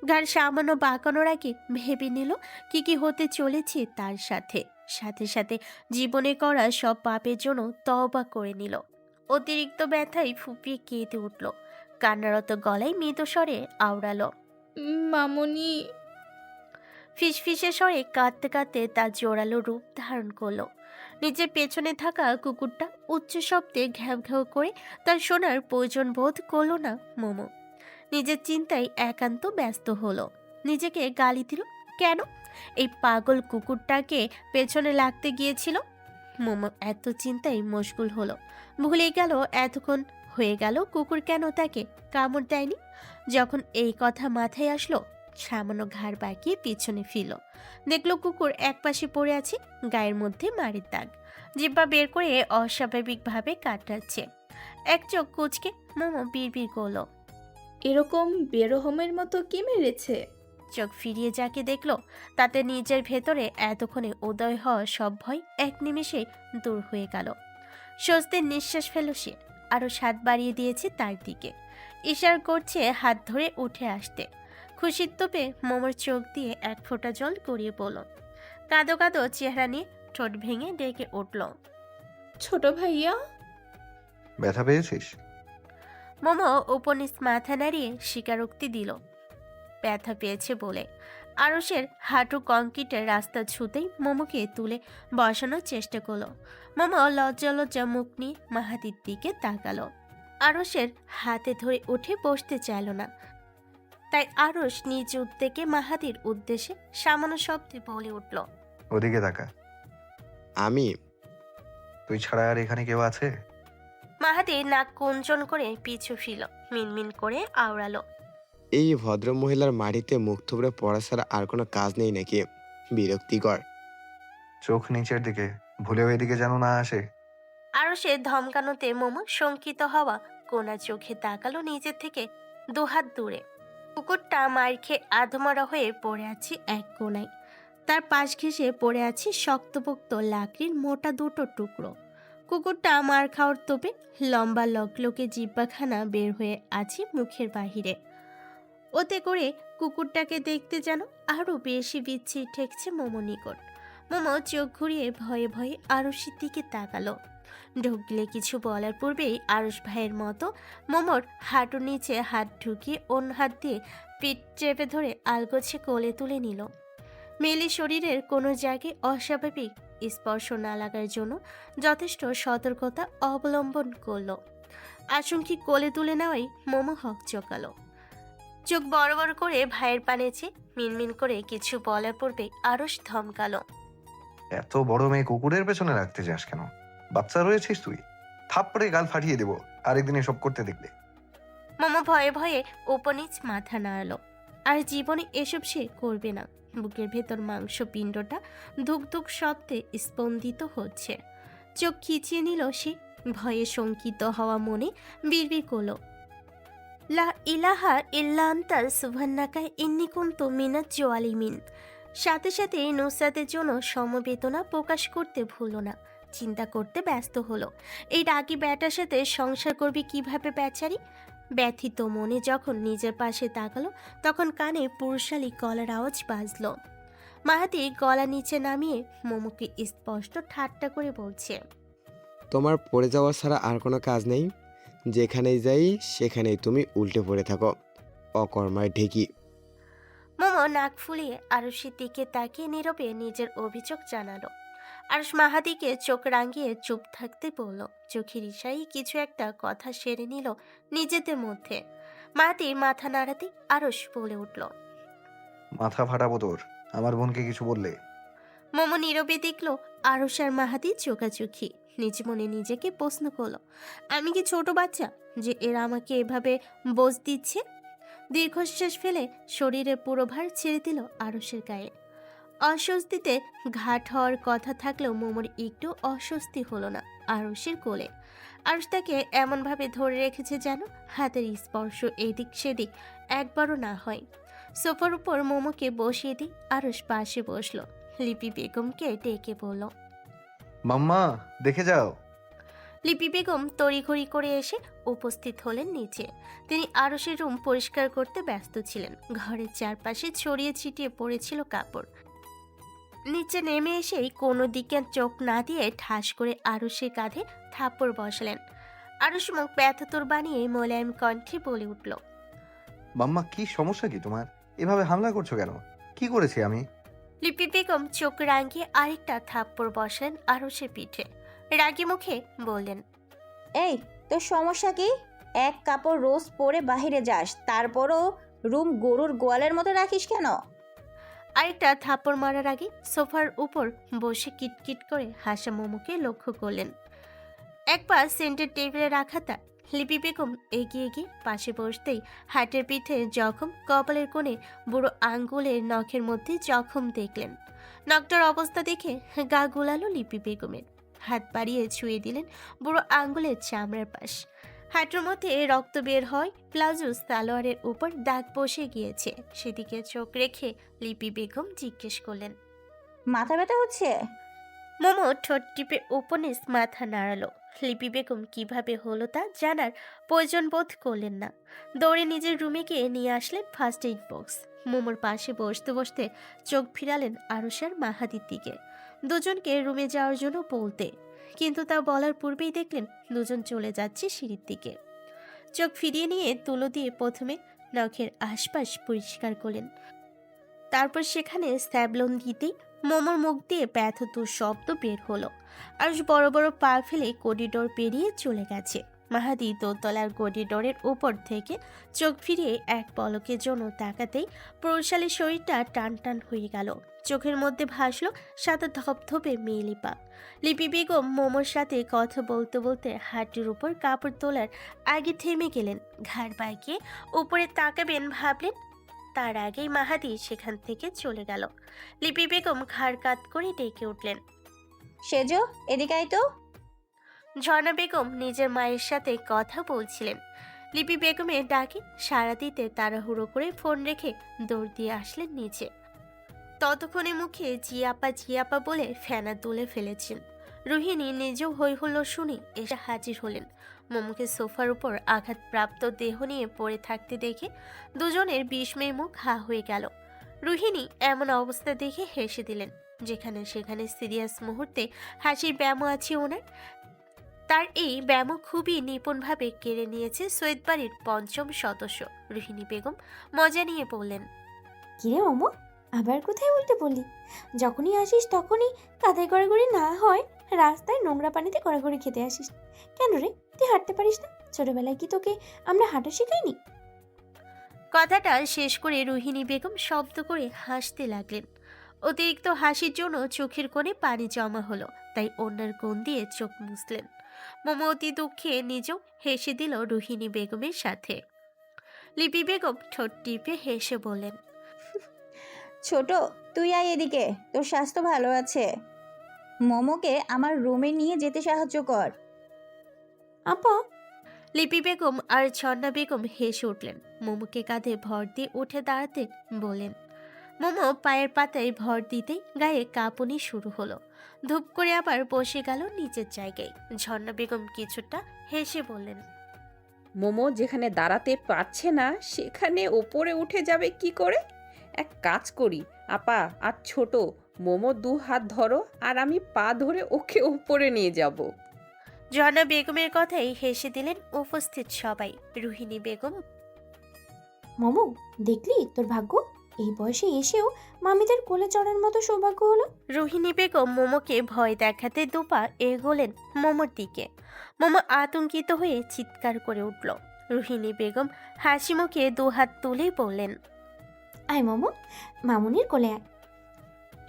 Speaker 2: ঘাড় সামান্য বাঁকানোর আগে ভেবে নিল কি কি হতে চলেছে তার সাথে। সাথে সাথে জীবনে করা সব পাপের জন্য তওবা করে নিল। অতিরিক্ত ব্যথায় ফুপিয়ে কেঁদে উঠল। কান্নারত গলায় মৃদু স্বরে আওড়ালো,
Speaker 10: মামুনি।
Speaker 2: ফিসফিসে স্বরে কাঁদতে কাঁদতে তার জোরালো রূপ ধারণ করলো। নিজের পেছনে থাকা কুকুরটা উচ্চ শব্দে ঘ্যাও ঘ্যাও করে তার শোনার প্রয়োজন বোধ করল না মোমো। নিজের চিন্তায় একান্ত ব্যস্ত হলো। নিজেকে গালি দিল, কেন এই পাগল কুকুরটাকে পেছনে লাগতে গিয়েছিল। মোমো এত চিন্তায় মশগুল হলো, ভুলে গেল এতক্ষণ হয়ে গেল কুকুর কেন তাকে কামড় দেয়নি। যখন এই কথা মাথায় আসলো, সামান্য ঘাড় বাঁকিয়ে পিছনে ফিরল। দেখলো কুকুর একপাশে পড়ে আছে, গায়ের মধ্যে মারের দাগ। জিহ্বা বের করে অস্বাভাবিকভাবে কাটাচ্ছে। এক চোখ কুচকে মোমো বিড়বিড় করলো,
Speaker 10: এরকম বেরোহমের মতো কি মেরেছে?
Speaker 2: চোখ ফিরিয়ে যাকে দেখলো, তাতে নিজের ভেতরে এতক্ষণে উদয় হওয়া সব ভয় এক নিমেষে দূর হয়ে গেল। স্বস্তির নিঃশ্বাস ফেল সে। আরো হাত বাড়িয়ে দিয়েছে তার দিকে, ইশারা করছে হাত ধরে উঠে আসতে। খুশির তোপে মোমোর চোখ দিয়ে এক ফোঁটা জল গড়িয়ে পড়ল। কাঁদো কাঁদো চেহারা নিয়ে ঠোঁট ভেঙে ডেকে উঠল,
Speaker 10: ছোট ভাইয়া।
Speaker 5: ব্যথা পেয়েছিস?
Speaker 2: মোমো উপনিস মাথা নাড়িয়ে স্বীকারোক্তি দিল ব্যথা পেয়েছে বলে। আরুষের হাঁটু কংক্রিটের রাস্তা ছুতেই মোমোকে তুলে বসানোর চেষ্টা করলো। মোমো লজ্জা লজ্জা মুখ নিয়ে মাহাদির দিকে তাকালো। আরুষের হাতে ধরে উঠে বসতে চাইল না, তাই আরুষ নিজ উদ্যোগে মাহাদির উদ্দেশ্যে সামান্য শব্দে বলে উঠল,
Speaker 5: ওদিকে তাকা।
Speaker 12: আমি?
Speaker 5: তুই ছাড়া আর এখানে কেউ আছে?
Speaker 2: মাহাদি নাক কুঞ্চন করে পিছু ফিরল, মিনমিন করে আওড়ালো,
Speaker 12: এই ভদ্র মহিলার মাটিতে মুখ থুবড়ে পড়া ছাড়া আর কোনো কাজ নেই নাকি? বিরক্তিকর।
Speaker 5: চোখ নিচের দিকে, ভুলেও এদিকে যেন না আসে।
Speaker 2: আরুষের ধমকানোতে মোমো শঙ্কিত হওয়া কোনা চোখে তাকালো নিজের থেকে 2 হাত দূরে। কুকুরটা মার খেয়ে আধমরা হয়ে পড়ে আছে এক কোনায়। তার পাশ ঘেঁষে পড়ে আছে শক্তপোক্ত লাকড়ির মোটা 2টো টুকরো। কুকুরটা মার খাওয়ার তোপে লম্বা লকলকে জিব্বাখানা বের হয়ে আছে মুখের বাহিরে। ওতে করে কুকুরটাকে দেখতে যেন আরও বেশি বিচ্ছির ঠেকছে মোমো নিকট। মোমো চোখ ঘুরিয়ে ভয়ে ভয়ে আরুষের দিকে তাকালো। ঢুকলে কিছু বলার পূর্বেই আরুষ ভাইয়ের মতো মোমোর হাঁটুর নিচে হাত ঢুকিয়ে অন্য হাত দিয়ে পিঠ চেপে ধরে আলগোছে কোলে তুলে নিল। মেলি শরীরের কোনো জায়গায় অস্বাভাবিক স্পর্শ না লাগার জন্য যথেষ্ট সতর্কতা অবলম্বন করল। আচমকি কোলে তুলে নেওয়াই মোমো হক চকালো। চোখ বড় বড় করে ভাইয়ের পানে চেয়ে মিনমিন করে কিছু বলার পূর্বে আরুষ ধমকালো।
Speaker 5: এত বড় মেয়ে কুকুরের পেছনে রাখতে যাস কেন? বাচ্চা রয়েছিস তুই, থাপ্পড়ে গাল ফাটিয়ে দেবো আরেকদিন এসব করতে দেখলে।
Speaker 2: মোমো ভয়ে ভয়ে উপনিচ মাথা নাড়ালো। আর জীবনে এসব সে করবে না। বুকের ভেতর মাংসপিণ্ডটা ধুক ধুক শব্দে স্পন্দিত হচ্ছে। চোখ খিচিয়ে নিল সে। ভয়ে শঙ্কিত হওয়া মনে বিড়বিড় করল, লা ইলাহা ইল্লা আনতা সুবহানাকা ইন্নী কুনতু মিনাজ জালিমিন। সাথে সাথে নুসরাতের জন্য সমবেদনা প্রকাশ করতে ভুলো না। চিন্তা করতে ব্যস্ত হলো, এই রাগী ব্যাটার সাথে সংসার করবি কিভাবে বেচারি। ব্যথিত মনে যখন নিজের পাশে তাকালো তখন কানে পুরুষালী গলার আওয়াজ বাজল। মাহাতি গলা নিচে নামিয়ে মোমোকে স্পষ্ট ঠাট্টা করে বলছে,
Speaker 12: তোমার পড়ে যাওয়া ছাড়া আর কোনো কাজ নেই? যেখানেই যাই সেখানেই তুমি উল্টে পড়ে থাকো, অকর্মায় ঢেকি।
Speaker 2: মোমো নাক ফুলিয়ে আরুষের দিকে তাকিয়ে নীরবে নিজের অভিযোগ জানালো। আরুষ মাহাতিকে চোখ রাঙিয়ে চুপ থাকতে বলল। চোখের ইশারায় কিছু একটা কথা সেরে নিল নিজেদের মধ্যে। মাহাতি মাথা নাড়াতে আরুষ বলে উঠল,
Speaker 5: মাথা ফাটাবো তোর, আমার বোনকে কিছু বললে।
Speaker 2: মোমো নীরবে দেখল আরুষ আর মাহাতি চোখাচোখি। নিজ মনে নিজেকে প্রশ্ন করলো, আমি কি ছোট বাচ্চা যে এরা আমাকে এভাবে বোঝ দিচ্ছে? দীর্ঘশ্বাস ফেলে শরীরের পুরো ভার ছেড়ে দিল আরুষের গায়ে। অস্বস্তিতে ঘাট হওয়ার কথা থাকলেও মোমোর একটু অস্বস্তি হলো না আরুষের কোলে। আরুষ তাকে এমনভাবে ধরে রেখেছে যেন হাতের স্পর্শ এদিক সেদিক একবারও না হয়। সোফার উপর মোমোকে বসিয়ে দিয়ে আরুষ পাশে বসলো। লিপি বেগমকে ডেকে বলল,
Speaker 5: মাম্মা দেখে যাও।
Speaker 2: লিপি বেগম তড়িঘড়ি করে এসে উপস্থিত হলেন নিচে। তিনি আরুষের রুম পরিষ্কার করতে ব্যস্ত ছিলেন। ঘরের চারপাশে ছড়িয়ে ছিটিয়ে পড়েছিল কাপড়। নিচে নেমে এসেই কোনো দিকে চোখ না দিয়ে ঠাস করে আরুষের কাঁধে থাপ্পড় বসালেন। আরুষ মুখ ব্যথাতুর বানিয়ে মোলায়েম কণ্ঠে বলে উঠল,
Speaker 5: মাম্মা কি সমস্যা কি তোমার? এভাবে হামলা করছো কেন? কি করেছি আমি?
Speaker 2: লিপি বেগম চোখ রাঙিয়ে আরেকটা থাপ্পড় বসালেন আরুষের পিঠে। রাগী মুখে বললেন,
Speaker 13: এই তোর সমস্যা কি? এক কাপড় রোজ পরে বাহিরে যাস, তারপরও রুম গরুর গোয়ালের মতো রাখিস কেন?
Speaker 2: আরেকটা থাপ্পড় মারার আগে সোফার উপর বসে কিটকিট করে হাসা মোমোকে লক্ষ্য করলেন। একবার সেন্টার টেবিলে রাখা তার। লিপি বেগম এগিয়ে গিয়ে পাশে বসতেই হাটের পিঠে জখম, কপালের কোণে বুড়ো আঙ্গুলের নখের মধ্যে জখম দেখলেন। নখটার অবস্থা দেখে গা গুলালো লিপি বেগমের। হাত বাড়িয়ে ছুঁয়ে দিলেন বুড়ো আঙ্গুলের চামড়ার পাশ। হাঁটুর মধ্যে রক্ত বের হয়, প্লাজো সালোয়ারের উপর দাগ বসে গিয়েছে। সেদিকে চোখ রেখে লিপি বেগম জিজ্ঞেস করলেন,
Speaker 13: মাথা ব্যথা হচ্ছে?
Speaker 2: মোমো ঠোঁট টিপে উপনিস মাথা নাড়ালো। লিপি বেগম কিভাবে হলো তা জানার প্রয়োজন বোধ করলেন না। দৌড়ে নিজের রুমে গিয়ে নিয়ে আসলেন ফার্স্ট এইড বক্স। মোমোর পাশে বসতে বসতে চোখ ফিরালেন আরুষার মাহাদির দিকে, দুজনকে রুমে যাওয়ার জন্য বলতে। কিন্তু তা বলার পূর্বেই দেখলেন দুজন চলে যাচ্ছে সিঁড়ির দিকে। চোখ ফিরিয়ে নিয়ে তুলো দিয়ে প্রথমে নখের আশপাশ পরিষ্কার করলেন। তারপর সেখানে স্যাবলন দিতেই মোমোর মুখ দিয়ে ব্যথাতুর শব্দ বের হলো। আরুষ বড় বড় পা ফেলে করিডোর পেরিয়ে চলে গেছে। মাহাদি দোতলার করিডোরের উপর থেকে চোখ ফিরিয়ে এক পলকের জন্য তাকাতেই প্রৌশালী শরীরটা টান টান হয়ে গেল। চোখের মধ্যে ভাসল সাদা ধপধপে মেয়েলি পা। লিপি বেগম মোমোর সাথে কথা বলতে বলতে হাঁটুর উপর কাপড় তোলার আগে থেমে গেলেন। ঘাড় বাঁকিয়ে উপরে তাকাবেন ভাবলেন, তার আগেই মাহাদি সেখান থেকে চলে গেল। লিপি বেগম ঘাড় কাত করে ডেকে উঠলেন,
Speaker 13: সেজো এদিকে আয় তো।
Speaker 2: ঝর্ণা বেগম নিজের মায়ের সাথে কথা বলছিলেন। লিপি বেগমের ডাকে সাড়া দিতে তাড়াহুড়ো করে ফোন রেখে দৌড় দিয়ে আসলেন নিচে। ততক্ষণে মুখে জিয়াপা জিয়াপা বলে ফেনা তুলে ফেলেছেন। রোহিণী নিজেও হই হল্লো শুনে এসে হাজির হলেন। মোমোকে সোফার উপর আঘাতপ্রাপ্ত দেহ নিয়ে পড়ে থাকতে দেখে দুজনের বিস্ময়ে মুখ হা হয়ে গেল। রোহিণী এমন অবস্থা দেখে হেসে দিলেন, যেখানে সেখানে সিরিয়াস মুহূর্তে হাসির ব্যায়ামও আছে ওনার। তার এই ব্যায়ামও খুবই নিপুণভাবে কেড়ে নিয়েছে সৈয়দ বাড়ির পঞ্চম সদস্য রোহিণী বেগম। মজা নিয়ে বললেন,
Speaker 10: কিরে মোমো, আবার কোথায় উল্টে বললি? যখনই আসিস তখনই কাদায় গড়াগড়ি না হয় রাস্তায় নোংরা পানিতে গড়াগড়ি খেতে আসিস। কেন রে, তুই হাঁটতে পারিস না? ছোটবেলায় কি তোকে আমরা হাঁটা শেখাইনি?
Speaker 2: কথাটা শেষ করে রোহিণী বেগম শব্দ করে হাসতে লাগলেন। অতিরিক্ত হাসির জন্য চোখের কোণে পানি জমা হলো, তাই অন্যের কোণ দিয়ে চোখ মুছলেন। মোমো অতি দুঃখে নিজেও হেসে দিল রোহিণী বেগমের সাথে। লিপি বেগম ঠোঁট টিপে হেসে বললেন,
Speaker 13: ছোট, তুই আয় এদিকে, তোর স্বাস্থ্য ভালো আছে। মোমোকে আমার রুমে নিয়ে যেতে সাহায্য কর।
Speaker 10: আপা,
Speaker 2: লিপি বেগম আর ঝর্ণা বেগম হেসে উঠলেন। মোমোকে কাঁধে ভর দিয়ে উঠে দাঁড়াতে বলেন। মোমো পায়ের পাতায় ভর দিতেই গায়ে কাঁপুনি শুরু হলো। ধূপ করে আবার বসে গেল নিচের জায়গায়। ঝর্ণা বেগম কিছুটা হেসে বললেন,
Speaker 14: মোমো যেখানে দাঁড়াতে পারছে না সেখানে ওপরে উঠে যাবে কি করে? এক কাজ করি আপা আর ছোট, মোমো 2 হাত ধরো আর আমি পা ধরে ওকে ওপরে নিয়ে যাব।
Speaker 2: ঝর্ণা বেগমের কথাই হেসে দিলেন উপস্থিত সবাই। রোহিণী বেগম,
Speaker 10: মোমো দেখলি তোর ভাগ্য, এই বয়সে এসেও মামিদের কোলে চড়ার মতো সৌভাগ্য হলো।
Speaker 2: রোহিণী বেগম মোমোকে ভয় দেখাতে দুপা এগোলেন মোমোর দিকে। মোমো আতঙ্কিত হয়ে চিৎকার করে উঠল। রোহিণী বেগম হাসি মুখে 2 হাত তুলেই বললেন,
Speaker 10: আয় মোমো, মামুনির কোলে আয়।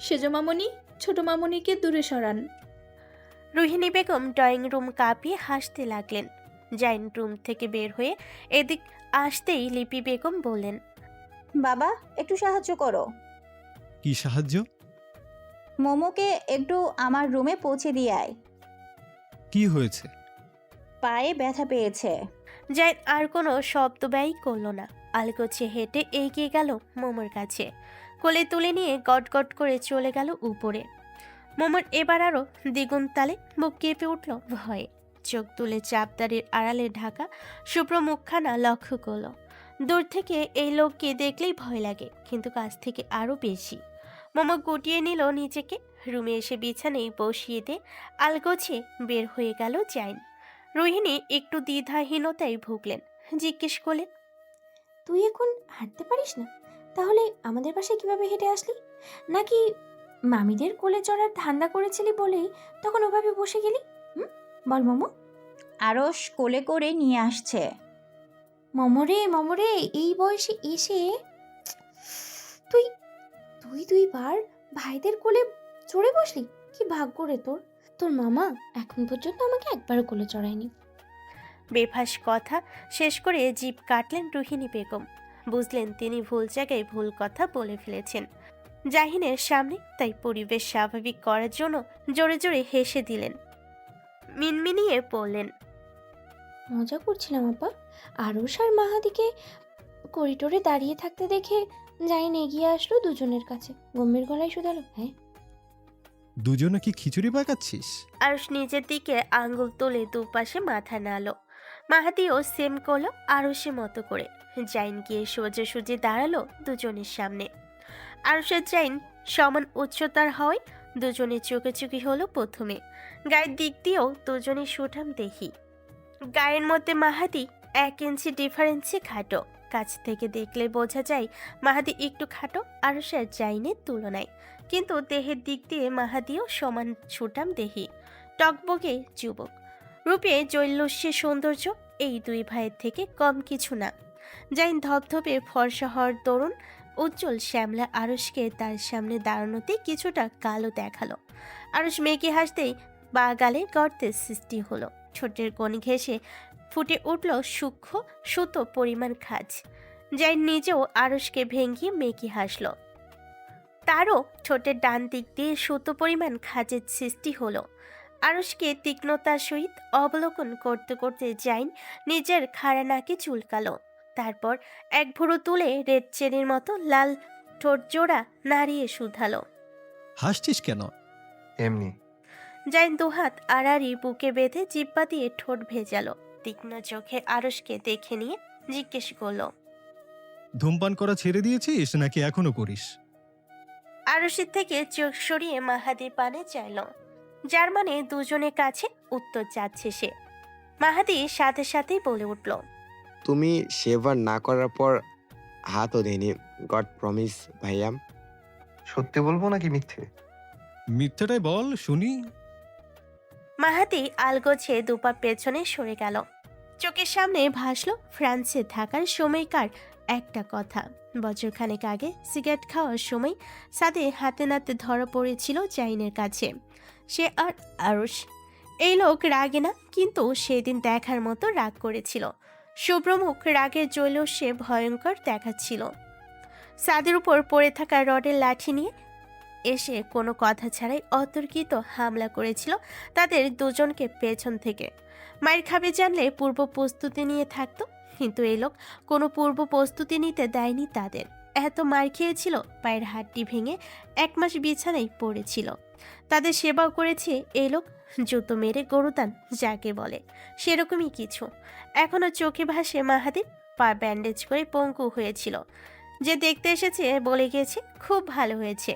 Speaker 9: সেজ মামনি, ছোট মামনিকে দূরে সরান।
Speaker 2: রোহিণী বেগম ড্রয়িং রুম কাঁপিয়ে হাসতে লাগলেন। জাইন রুম থেকে বের হয়ে এদিক আসতেই লিপি বেগম বললেন,
Speaker 13: বাবা, একটু সাহায্য করো।
Speaker 11: কি সাহায্য?
Speaker 13: মোমোকে একটু আমার রুমে পৌঁছে দিয়ে আয়।
Speaker 11: কি হয়েছে?
Speaker 13: পায়ে ব্যথা পেয়েছে।
Speaker 2: জাইন আর কোনো শব্দ ব্যয় করল না। আলগোছে হেঁটে এগিয়ে গেল মোমোর কাছে। কোলে তুলে নিয়ে গটগট করে চলে গেল উপরে। মোমোর এবার আরও দ্বিগুণ তালে বুক কেঁপে উঠল ভয়ে। চোখ তুলে চাপদারির আড়ালে ঢাকা শুভ্র মুখখানা লক্ষ্য করল। দূর থেকে এই লোককে দেখলেই ভয় লাগে, কিন্তু কাছ থেকে আরও বেশি। মোমো গুটিয়ে নিল নিজেকে। রুমে এসে বিছানায় বসিয়ে দিয়ে আলগোছে বের হয়ে গেল জাইন। রোহিণী একটু দ্বিধাহীনতায় ভুগলেন। জিজ্ঞেস করলেন,
Speaker 10: তুই এখন হাঁটতে পারিস না? তাহলে আমাদের পাশে কিভাবে হেঁটে আসলি? নাকি মামিদের কোলে চড়ার ধান্দা করেছিলি বলেই তখন ওভাবে বসে গেলি? বল মোমো।
Speaker 13: আরশ কোলে করে নিয়ে আসছে।
Speaker 10: মমরে মমরে, এই বয়সে এসে তুই তুই 2বার ভাইদের কোলে চড়ে বসলি? কি ভাগ্য রে তোর। তোর মামা এখন পর্যন্ত আমাকে একবারও কোলে চড়ায়নি।
Speaker 2: বেফাস কথা শেষ করে জিভ কাটলেন রোহিণী বেগম। বুঝলেন তিনি ভুল জায়গায় ভুল কথা বলে ফেলেছেন জাহিনের সামনে, তাই পরিবেশ স্বাভাবিক করার জন্য জোরে জোরে হেসে দিলেন। মিনমিনিয়ে বললেন,
Speaker 10: মজা করছিলাম আপা। আরশ আর মাহাদিকে করিডোরে দাঁড়িয়ে থাকতে দেখে জাইন এগিয়ে আসলো দুজনের কাছে, গম্ভীর গলায় শুধালো, হ্যাঁ
Speaker 11: দুজনে কি খিচুড়ি পাকাচ্ছিস?
Speaker 2: আরশ নিজের দিকে আঙ্গুল তুলে দুপাশে মাথা নাড়ল। মাহাদিও সেম করলো আরশের মতো করে। জাইন গিয়ে সোজাসুজি দাঁড়ালো দুজনের সামনে। আরশের জাইন সমান উচ্চতার হওয়ায় দুজনের চোখে হলো প্রথমে। গায়ের দিক দিয়েও দুজনের সুঠাম দেখি। গায়ের মধ্যে মাহাদি 1 ইঞ্চি ডিফারেন্সে খাটো। কাছ থেকে দেখলে বোঝা যায় মাহাদি একটু খাটো আরশের জাইনের তুলনায়, কিন্তু দেহের দিক দিয়ে মাহাদিও সমান সুঠাম দেহি, টকবগে যুবক। রূপে জৈলস্যের সৌন্দর্য এই 2 ভাইয়ের থেকে কম কিছু না। জাইন ধবধবে ফর্সা হওয়ার দরুন উজ্জ্বল শ্যামলা আরশকে তার সামনে দাঁড়ানোতে কিছুটা কালো দেখালো। আরশ মেঘে হাসতেই বা গালে গর্তের সৃষ্টি হলো। ঠোঁটের কোণ ঘেঁষে ফুটে উঠল সূক্ষ্ম সুতো পরিমাণ খাজ। জাইন নিজেও আরশকে ভেঙিয়ে মেঘে হাসল। তারও ঠোঁটের ডান দিক দিয়ে সুতো পরিমাণ খাজের সৃষ্টি হলো। আরশকে তীক্ষ্ণতার সহিত অবলোকন করতে করতে জাইন নিজের খাড়া নাকে চুলকালো। তারপর এক ভুরু তুলে রেড চেরির মতো লাল ঠোঁট জোড়া নাড়িয়ে শুধালো,
Speaker 11: হাসছিস কেন?
Speaker 5: এমনি।
Speaker 2: জাইন দুহাত আড়াআড়ি বুকে বেঁধে জিব্বা দিয়ে ঠোঁট ভেজালো। তীক্ষ্ণ চোখে আরশকে দেখে নিয়ে জিজ্ঞেস করলো,
Speaker 11: ধূমপান করা ছেড়ে দিয়েছিস নাকি এখনো করিস?
Speaker 2: আরশের থেকে চোখ সরিয়ে মাহাদি পানে চাইল, যার মানে দুজনের কাছে উত্তর চাচ্ছে সে। মাহাদি সাথে সাথেই বলে উঠল,
Speaker 12: তুমি শেভার না করার পর হাতও দেয়নি। গড প্রমিস ভাইয়া।
Speaker 5: সত্যি বলবো নাকি মিথ্যে?
Speaker 11: মিথ্যেটাই বল শুনি।
Speaker 2: মাহাদি আলগোছে দুপা পেছনে সরে গেল। চোখের সামনে ভাসলো ফ্রান্সে থাকার সময়কার একটা কথা। বছরখানেক আগে সিগারেট খাওয়ার সময় সাদে হাতে নাতে ধরা পড়েছিল জাইনের কাছে। সে আর আরশ। এই লোক রাগে না, কিন্তু সেদিন দেখার মতো রাগ করেছিল। শুভ্রমুখ রাগের জৈলস্যে ভয়ঙ্কর দেখাচ্ছিল। সাদের উপর পড়ে থাকা রডের লাঠি নিয়ে এসে কোনো কথা ছাড়াই অতর্কিত হামলা করেছিল তাদের দুজনকে পেছন থেকে। মায়ের খাবে জানলে পূর্ব প্রস্তুতি নিয়ে থাকতো, কিন্তু এই লোক কোনো পূর্ব প্রস্তুতি নিতে দেয়নি তাদের। এত মার খেয়েছিল, পায়ের হাড্ডি ভেঙে 1 মাস বিছানায় পড়েছিল। তাদের সেবাও করেছে এই লোক, জুতো মেরে গরুদান যাকে বলে সেরকমই কিছু। এখনো চোখে ভাসে মাহাদির পা ব্যান্ডেজ করে পঙ্গু হয়েছিল। যে দেখতে এসেছে বলে গিয়েছে খুব ভালো হয়েছে।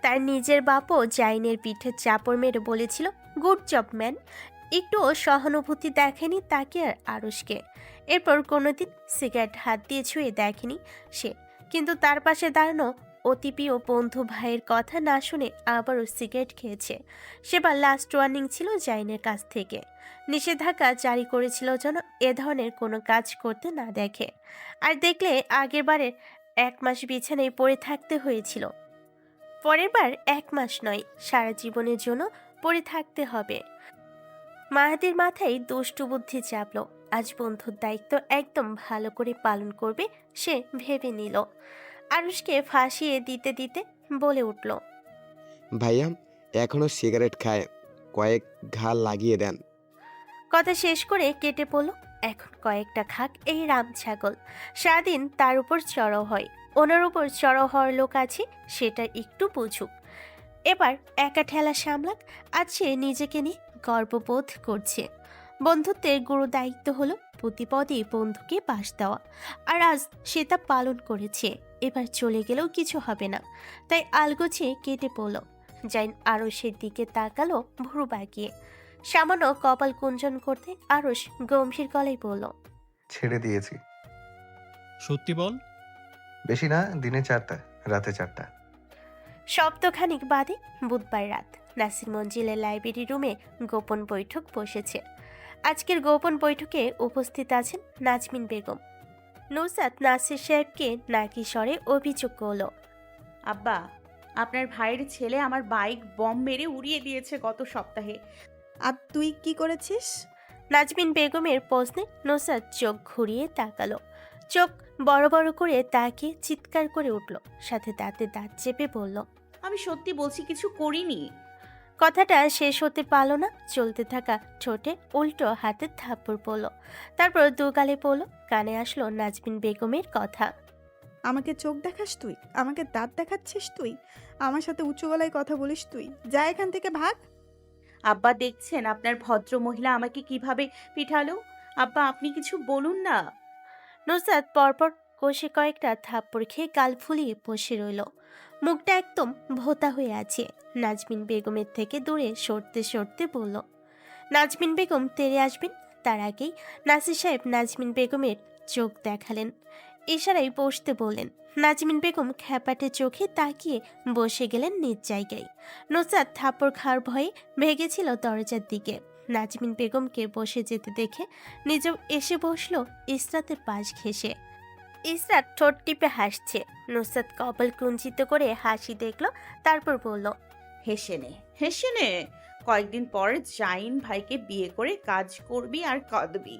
Speaker 2: তার নিজের বাপও জাইনের পিঠে চাপড় মেরে বলেছিল, গুড জব ম্যান। একটুও সহানুভূতি দেখেনি তাকে আর আরশকে। এরপর কোনোদিন সিগারেট হাত দিয়ে ছুঁয়ে দেখেনি সে। কিন্তু তার পাশে দাঁড়ানো অতিপ্রিয় বন্ধু ভাইয়ের কথা না শুনে আবারও সিগারেট খেয়েছে। সেবার লাস্ট ওয়ার্নিং ছিল জাইনের কাছ থেকে। নিষেধাজ্ঞা জারি করেছিল যেন এ ধরনের কোনো কাজ করতে না দেখে। আর দেখলে আগেরবারের 1 মাস বিছানায় পড়ে থাকতে হয়েছিল। পরের বার 1 মাস নয়, সারা জীবনের জন্য পড়ে থাকতে হবে। মাহাদির মাথায় দুষ্টু বুদ্ধি চাপলো। আজ বন্ধুর দায়িত্ব একদম ভালো করে পালন করবে সে ভেবে নিল। আরুষকে ফাঁসিয়ে দিতে দিতে বলে উঠল,
Speaker 12: ভাইয়া এখনো সিগারেট খায়, কয়েক ঘা লাগিয়ে দেন।
Speaker 2: কথা শেষ করে কেটে পড়ল। এখন কয়েকটা খাক এই রাম ছাগল। সারাদিন তার উপর চড়াও হয়। ওনার উপর চড়াও হওয়ার লোক আছে, সেটা একটু বুঝুক। এবার একা ঠেলা সামলাক। আজ সে নিজেকে নিয়ে গর্ববোধ করছে। বন্ধুত্বের গুরু দায়িত্ব হলো প্রতিপদে বন্ধুকে পাশ দেওয়া, আর আজ সে তা পালন করেছে। এবার চলে গেলেও কিছু হবে না, তাই আলগোছে কেটে পড়ল। জাইন আরশের দিকে তাকালো ভুরু বাগিয়ে। সামান্য কপাল কুঞ্চন করতে আরশ গম্ভীর গলায় বলল,
Speaker 5: ছেড়ে দিয়েছি।
Speaker 11: সত্যি বল।
Speaker 5: বেশি না, দিনে 4টা, রাতে 4টা।
Speaker 2: সপ্তাহখানিক বাদে বুধবার রাত নাসির মঞ্জিলের লাইব্রেরি রুমে গোপন বৈঠক বসেছে। আজকের গোপন বৈঠকে উপস্থিত আছেন নাজমিন বেগম। নুসরাত নাসির সাহেবকে নাকি স্বরে অভিযোগ করল,
Speaker 3: আব্বা, আপনার ভাইয়ের ছেলে আমার বাইক বম মেরে উড়িয়ে দিয়েছে গত সপ্তাহে।
Speaker 9: আর তুই কি করেছিস?
Speaker 2: নাজমিন বেগমের প্রশ্নে নুসরাত চোখ ঘুরিয়ে তাকালো। চোখ বড় বড় করে তাকিয়ে চিৎকার করে উঠল, সাথে দাঁতে দাঁত চেপে বলল,
Speaker 3: আমি সত্যি বলছি, কিছু করিনি।
Speaker 2: কথাটা শেষ হতে পারল না। চলতে থাকা ঠোঁটে উল্টো হাতের থাপ্পড় পড়ল। তারপর দুগালে পড়ল। কানে আসলো নাজমিন বেগমের কথা,
Speaker 9: আমাকে চোখ দেখাস তুই? আমাকে দাঁত দেখাচ্ছিস তুই? আমার সাথে উঁচু গলায় কথা বলিস তুই? যা এখান থেকে, ভাগ।
Speaker 3: আব্বা দেখছেন আপনার ভদ্র মহিলা আমাকে কিভাবে পিঠালো? আব্বা আপনি কিছু বলুন না।
Speaker 2: নুসরাত পরপর কষে কয়েকটা থাপ্পড় খেয়ে গাল ফুলিয়ে বসে রইল। মুখটা একদম ভোতা হয়ে আছে। নাজমিন বেগমের থেকে দূরে সরতে সরতে বলল, নাজমিন বেগম তেড়ে আসবেন। তার আগেই নাসির সাহেব নাজমিন বেগমের চোখ দেখালেন, ইশারায় বসতে বললেন। নাজমিন বেগম খ্যাপাটে চোখে তাকিয়ে বসে গেলেন নিজ জায়গায়। নুসরাত থাপ্পড় খাওয়ার ভয়ে ভেগেছিল দরজার দিকে। নাজমিন বেগমকে বসে যেতে দেখে নিজেও এসে বসল ইসরাতের পাশ ঘেঁষে। ইসরাত ঠোঁট টিপে হাসছে। নুসরাত কপাল কুঞ্চিত করে হাসি দেখল, তারপর বলল,
Speaker 3: হেসে নে, হেসে নে। কয়েকদিন পর জাইন ভাইকে বিয়ে করে কাজ করবি আর কাঁদবি।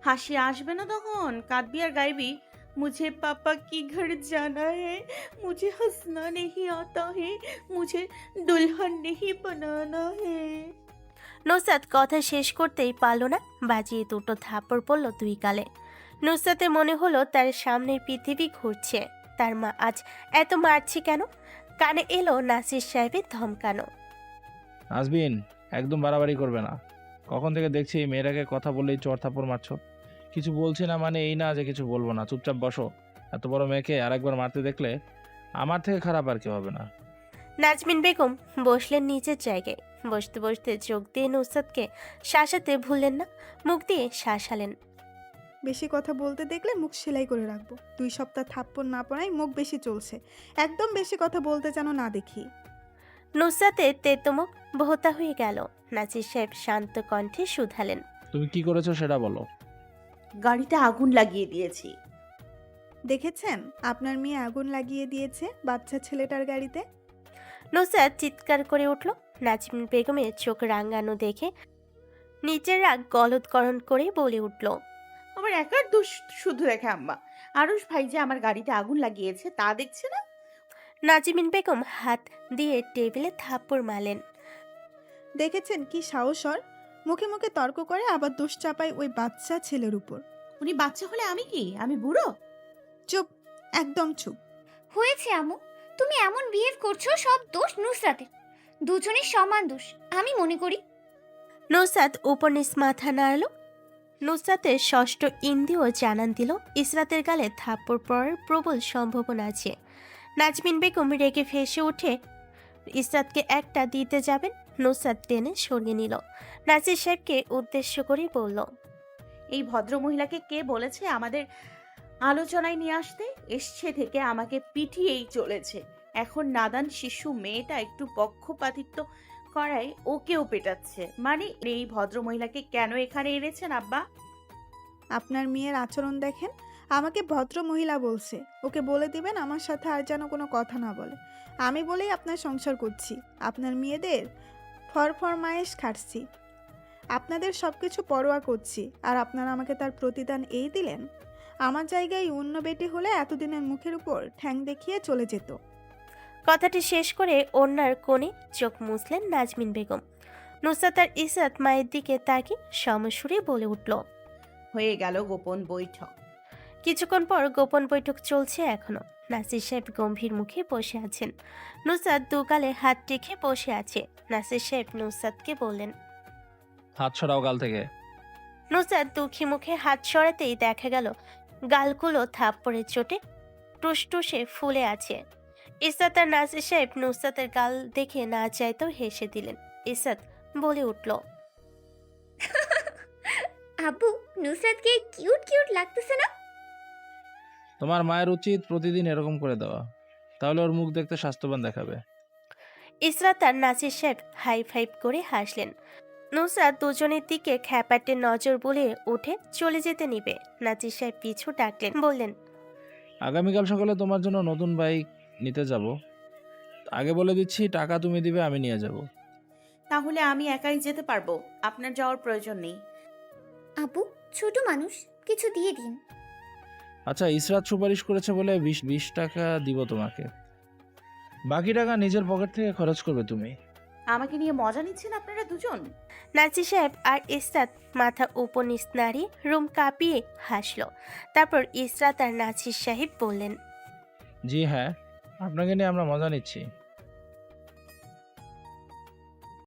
Speaker 3: হাসি আসবে না তখন? কাঁদবি আর গাইবি, मुझे पापा की घर जाना है, मुझे हंसना नहीं आता है, मुझे दुल्हन नहीं बनाना है।
Speaker 2: নুসরাত কথা শেষ করতেই পারল না, বাজিয়ে দুটো থাপ্পড় পড়ল 2 গালে। নুসরাতের মনে হলো তার সামনের পৃথিবী ঘুরছে। তার মা আজ এত মারছে কেন? কানে এলো নাসির সাহেবের ধমকানো,
Speaker 15: নাজবিন একদম বাড়াবাড়ি করবে না। কখন থেকে দেখছি এই মেয়েটাকে কথা বললেই চড় থাপ্পড় মারছো। কিছু বলছি না মানে এই না যে কিছু বলবো না, চুপচাপ বসো। এত বড় মেয়েকে আরেকবার মারতে দেখলে আমার থেকে খারাপ আর কেউ হবে না।
Speaker 2: নাজমিন বেগম বসলেন নিচের জায়গায়। বসতে বসতে চোখ দিয়ে নুসরাতকে শাসাতে ভুললেন না, মুখ দিয়ে শাসালেন।
Speaker 9: বেশি কথা বলতে দেখলে মুখ সেলাই করে রাখবো। 2 সপ্তাহ থাপ্পড় না পড়াই মুখ বেশি চলছে। একদম বেশি কথা বলতে যেন না দেখি।
Speaker 2: নুসরাতের তেতমুখ ভোতা হয়ে গেল। নাজির সাহেব শান্ত কণ্ঠে শুধালেন,
Speaker 15: তুমি কি করেছো সেটা বলো।
Speaker 3: গাড়িতে আগুন লাগিয়ে দিয়েছি।
Speaker 9: দেখেছেন আপনার মেয়ে আগুন লাগিয়ে দিয়েছে বাচ্চা ছেলেটার গাড়িতে।
Speaker 2: নুসরাত চিৎকার করে উঠল। নাজমিন বেগমের চোখ রাঙানো দেখে নিচের রাগ গলদকরণ করে বলে উঠল,
Speaker 3: আমার একার দোষ শুধু দেখে আম্মা। আরুষ ভাই যে আমার গাড়িতে আগুন লাগিয়েছে তা দেখছে না।
Speaker 2: নাজমিন বেগম হাত দিয়ে টেবিলে থাপ্পড় মারলেন।
Speaker 9: দেখেছেন কি সাহস ওর? মুখে মুখে তর্ক করে আবার দোষ চাপায় ওই বাচ্চা ছেলের উপর।
Speaker 3: উনি বাচ্চা হলে আমি কি? আমি বুড়ো?
Speaker 9: চুপ, একদম চুপ।
Speaker 4: হয়েছে আম্মু, তুমি এমন বিহেভ করছো, সব দোষ নুসরাতের। দুজনের সমান দোষ আমি মনে করি।
Speaker 2: নুসরাত উপর নিচ মাথা নাড়ল। নুসরাতের ষষ্ঠ ইন্দ্রিয় জানান দিল ইসরাতের গালে থাপ্পড় পড়ার প্রবল সম্ভাবনা আছে। নাজমিন বেগম রেগে ফেসে উঠে ইসরাতকে একটা দিতে যাবেন, নুসরাত টেনে সরিয়ে নিল। নাজির সাহেবকে উদ্দেশ্য করে বলল,
Speaker 3: এই ভদ্র মহিলাকে কে বলেছে আমাদের আলোচনায় নিয়ে আসতে? এসছে থেকে আমাকে পিটিয়েই চলেছে। এখন নাদান শিশু মেয়েটা একটু পক্ষপাতিত্ব করায় ওকেও পেটাচ্ছে। মানে এই ভদ্র মহিলাকে কেন এখানে এনেছেন আব্বা?
Speaker 9: আপনার মেয়ের আচরণ দেখেন, আমাকে ভদ্র মহিলা বলছে। ওকে বলে দিবেন আমার সাথে আর যেন কোনো কথা না বলে। আমি বলেই আপনার সংসার করছি, আপনার মেয়েদের ফরফরমায়েশ খাটছি, আপনাদের সব কিছু পরোয়া করছি, আর আপনারা আমাকে তার প্রতিদান এই দিলেন। আমার জায়গায় অন্য বেটি হলে এতদিনের মুখের উপর ঠ্যাং দেখিয়ে চলে যেত।
Speaker 2: কথাটি শেষ করে ওনার কোণে চোখ মুছলেন নাজমিন বেগম। নুসরাত আর ইসরাত মায়ের দিকে তাকিয়ে সমসুরে বলে উঠল,
Speaker 3: হয়ে গেল গোপন বৈঠক।
Speaker 2: কিছুক্ষণ পর গোপন বৈঠক চলছে এখনো। নাসির সাহেব গম্ভীর মুখে বসে আছেন। নুসরাত দুগালে হাত রেখে বসে আছে। নাসির সাহেব নুসরাতকে বললেন,
Speaker 15: হাত সরাও গাল থেকে।
Speaker 2: নুসরাত দুঃখী মুখে হাত সরাতেই দেখা গেল গালগুলো থাপ্পড়ের চোটে টুসটুসে ফুলে আছে। ইসরাত আর নাসির সাহেব নুসরাতের গাল দেখে না চাইতেও হেসে দিলেন। ইসরাত বলে উঠল,
Speaker 4: আব্বু, নুসরাতকে কিউট কিউট লাগতেছে না?
Speaker 15: তোমার মায়ের উচিত প্রতিদিন এরকম করে দেওয়া, তাহলে ওর মুখ দেখতে স্বাস্থ্যবান দেখাবে।
Speaker 2: ইসরাত আর নাসির সাহেব হাই ফাইভ করে হাসলেন। নুসরাত দুজনের দিকে খ্যাপাটে নজর বলে উঠে চলে যেতে নিবে। নাসির সাহেব পিছু ডাকলেন, বললেন,
Speaker 15: আগামীকাল সকালে তোমার জন্য নতুন বাইক নিতে যাব। আগে বলে দিচ্ছি, টাকা তুমি দিবে, আমি নিয়ে যাব।
Speaker 3: তাহলে আমি একাই যেতে পারবো, আপনার যাওয়ার প্রয়োজন নেই।
Speaker 4: আব্বু, ছোট মানুষ, কিছু দিয়ে দিন।
Speaker 15: আচ্ছা, ইসরাত সুপারিশ করেছে বলে 20 টাকা দিব তোমাকে, বাকি টাকা নিজের পকেট থেকে খরচ করবে তুমি।
Speaker 3: আমাকে নিয়ে মজা নিচ্ছেন আপনারা দুজন?
Speaker 2: নাসির সাহেব আর ইসরাত মাথা উপর নিচ নাড়িয়ে রুম কাঁপিয়ে হাসলো। তারপর ইসরাত আর নাসির সাহেব বললেন,
Speaker 15: জি হ্যাঁ, আপনাকে নিয়ে আমরা মজা নিচ্ছি।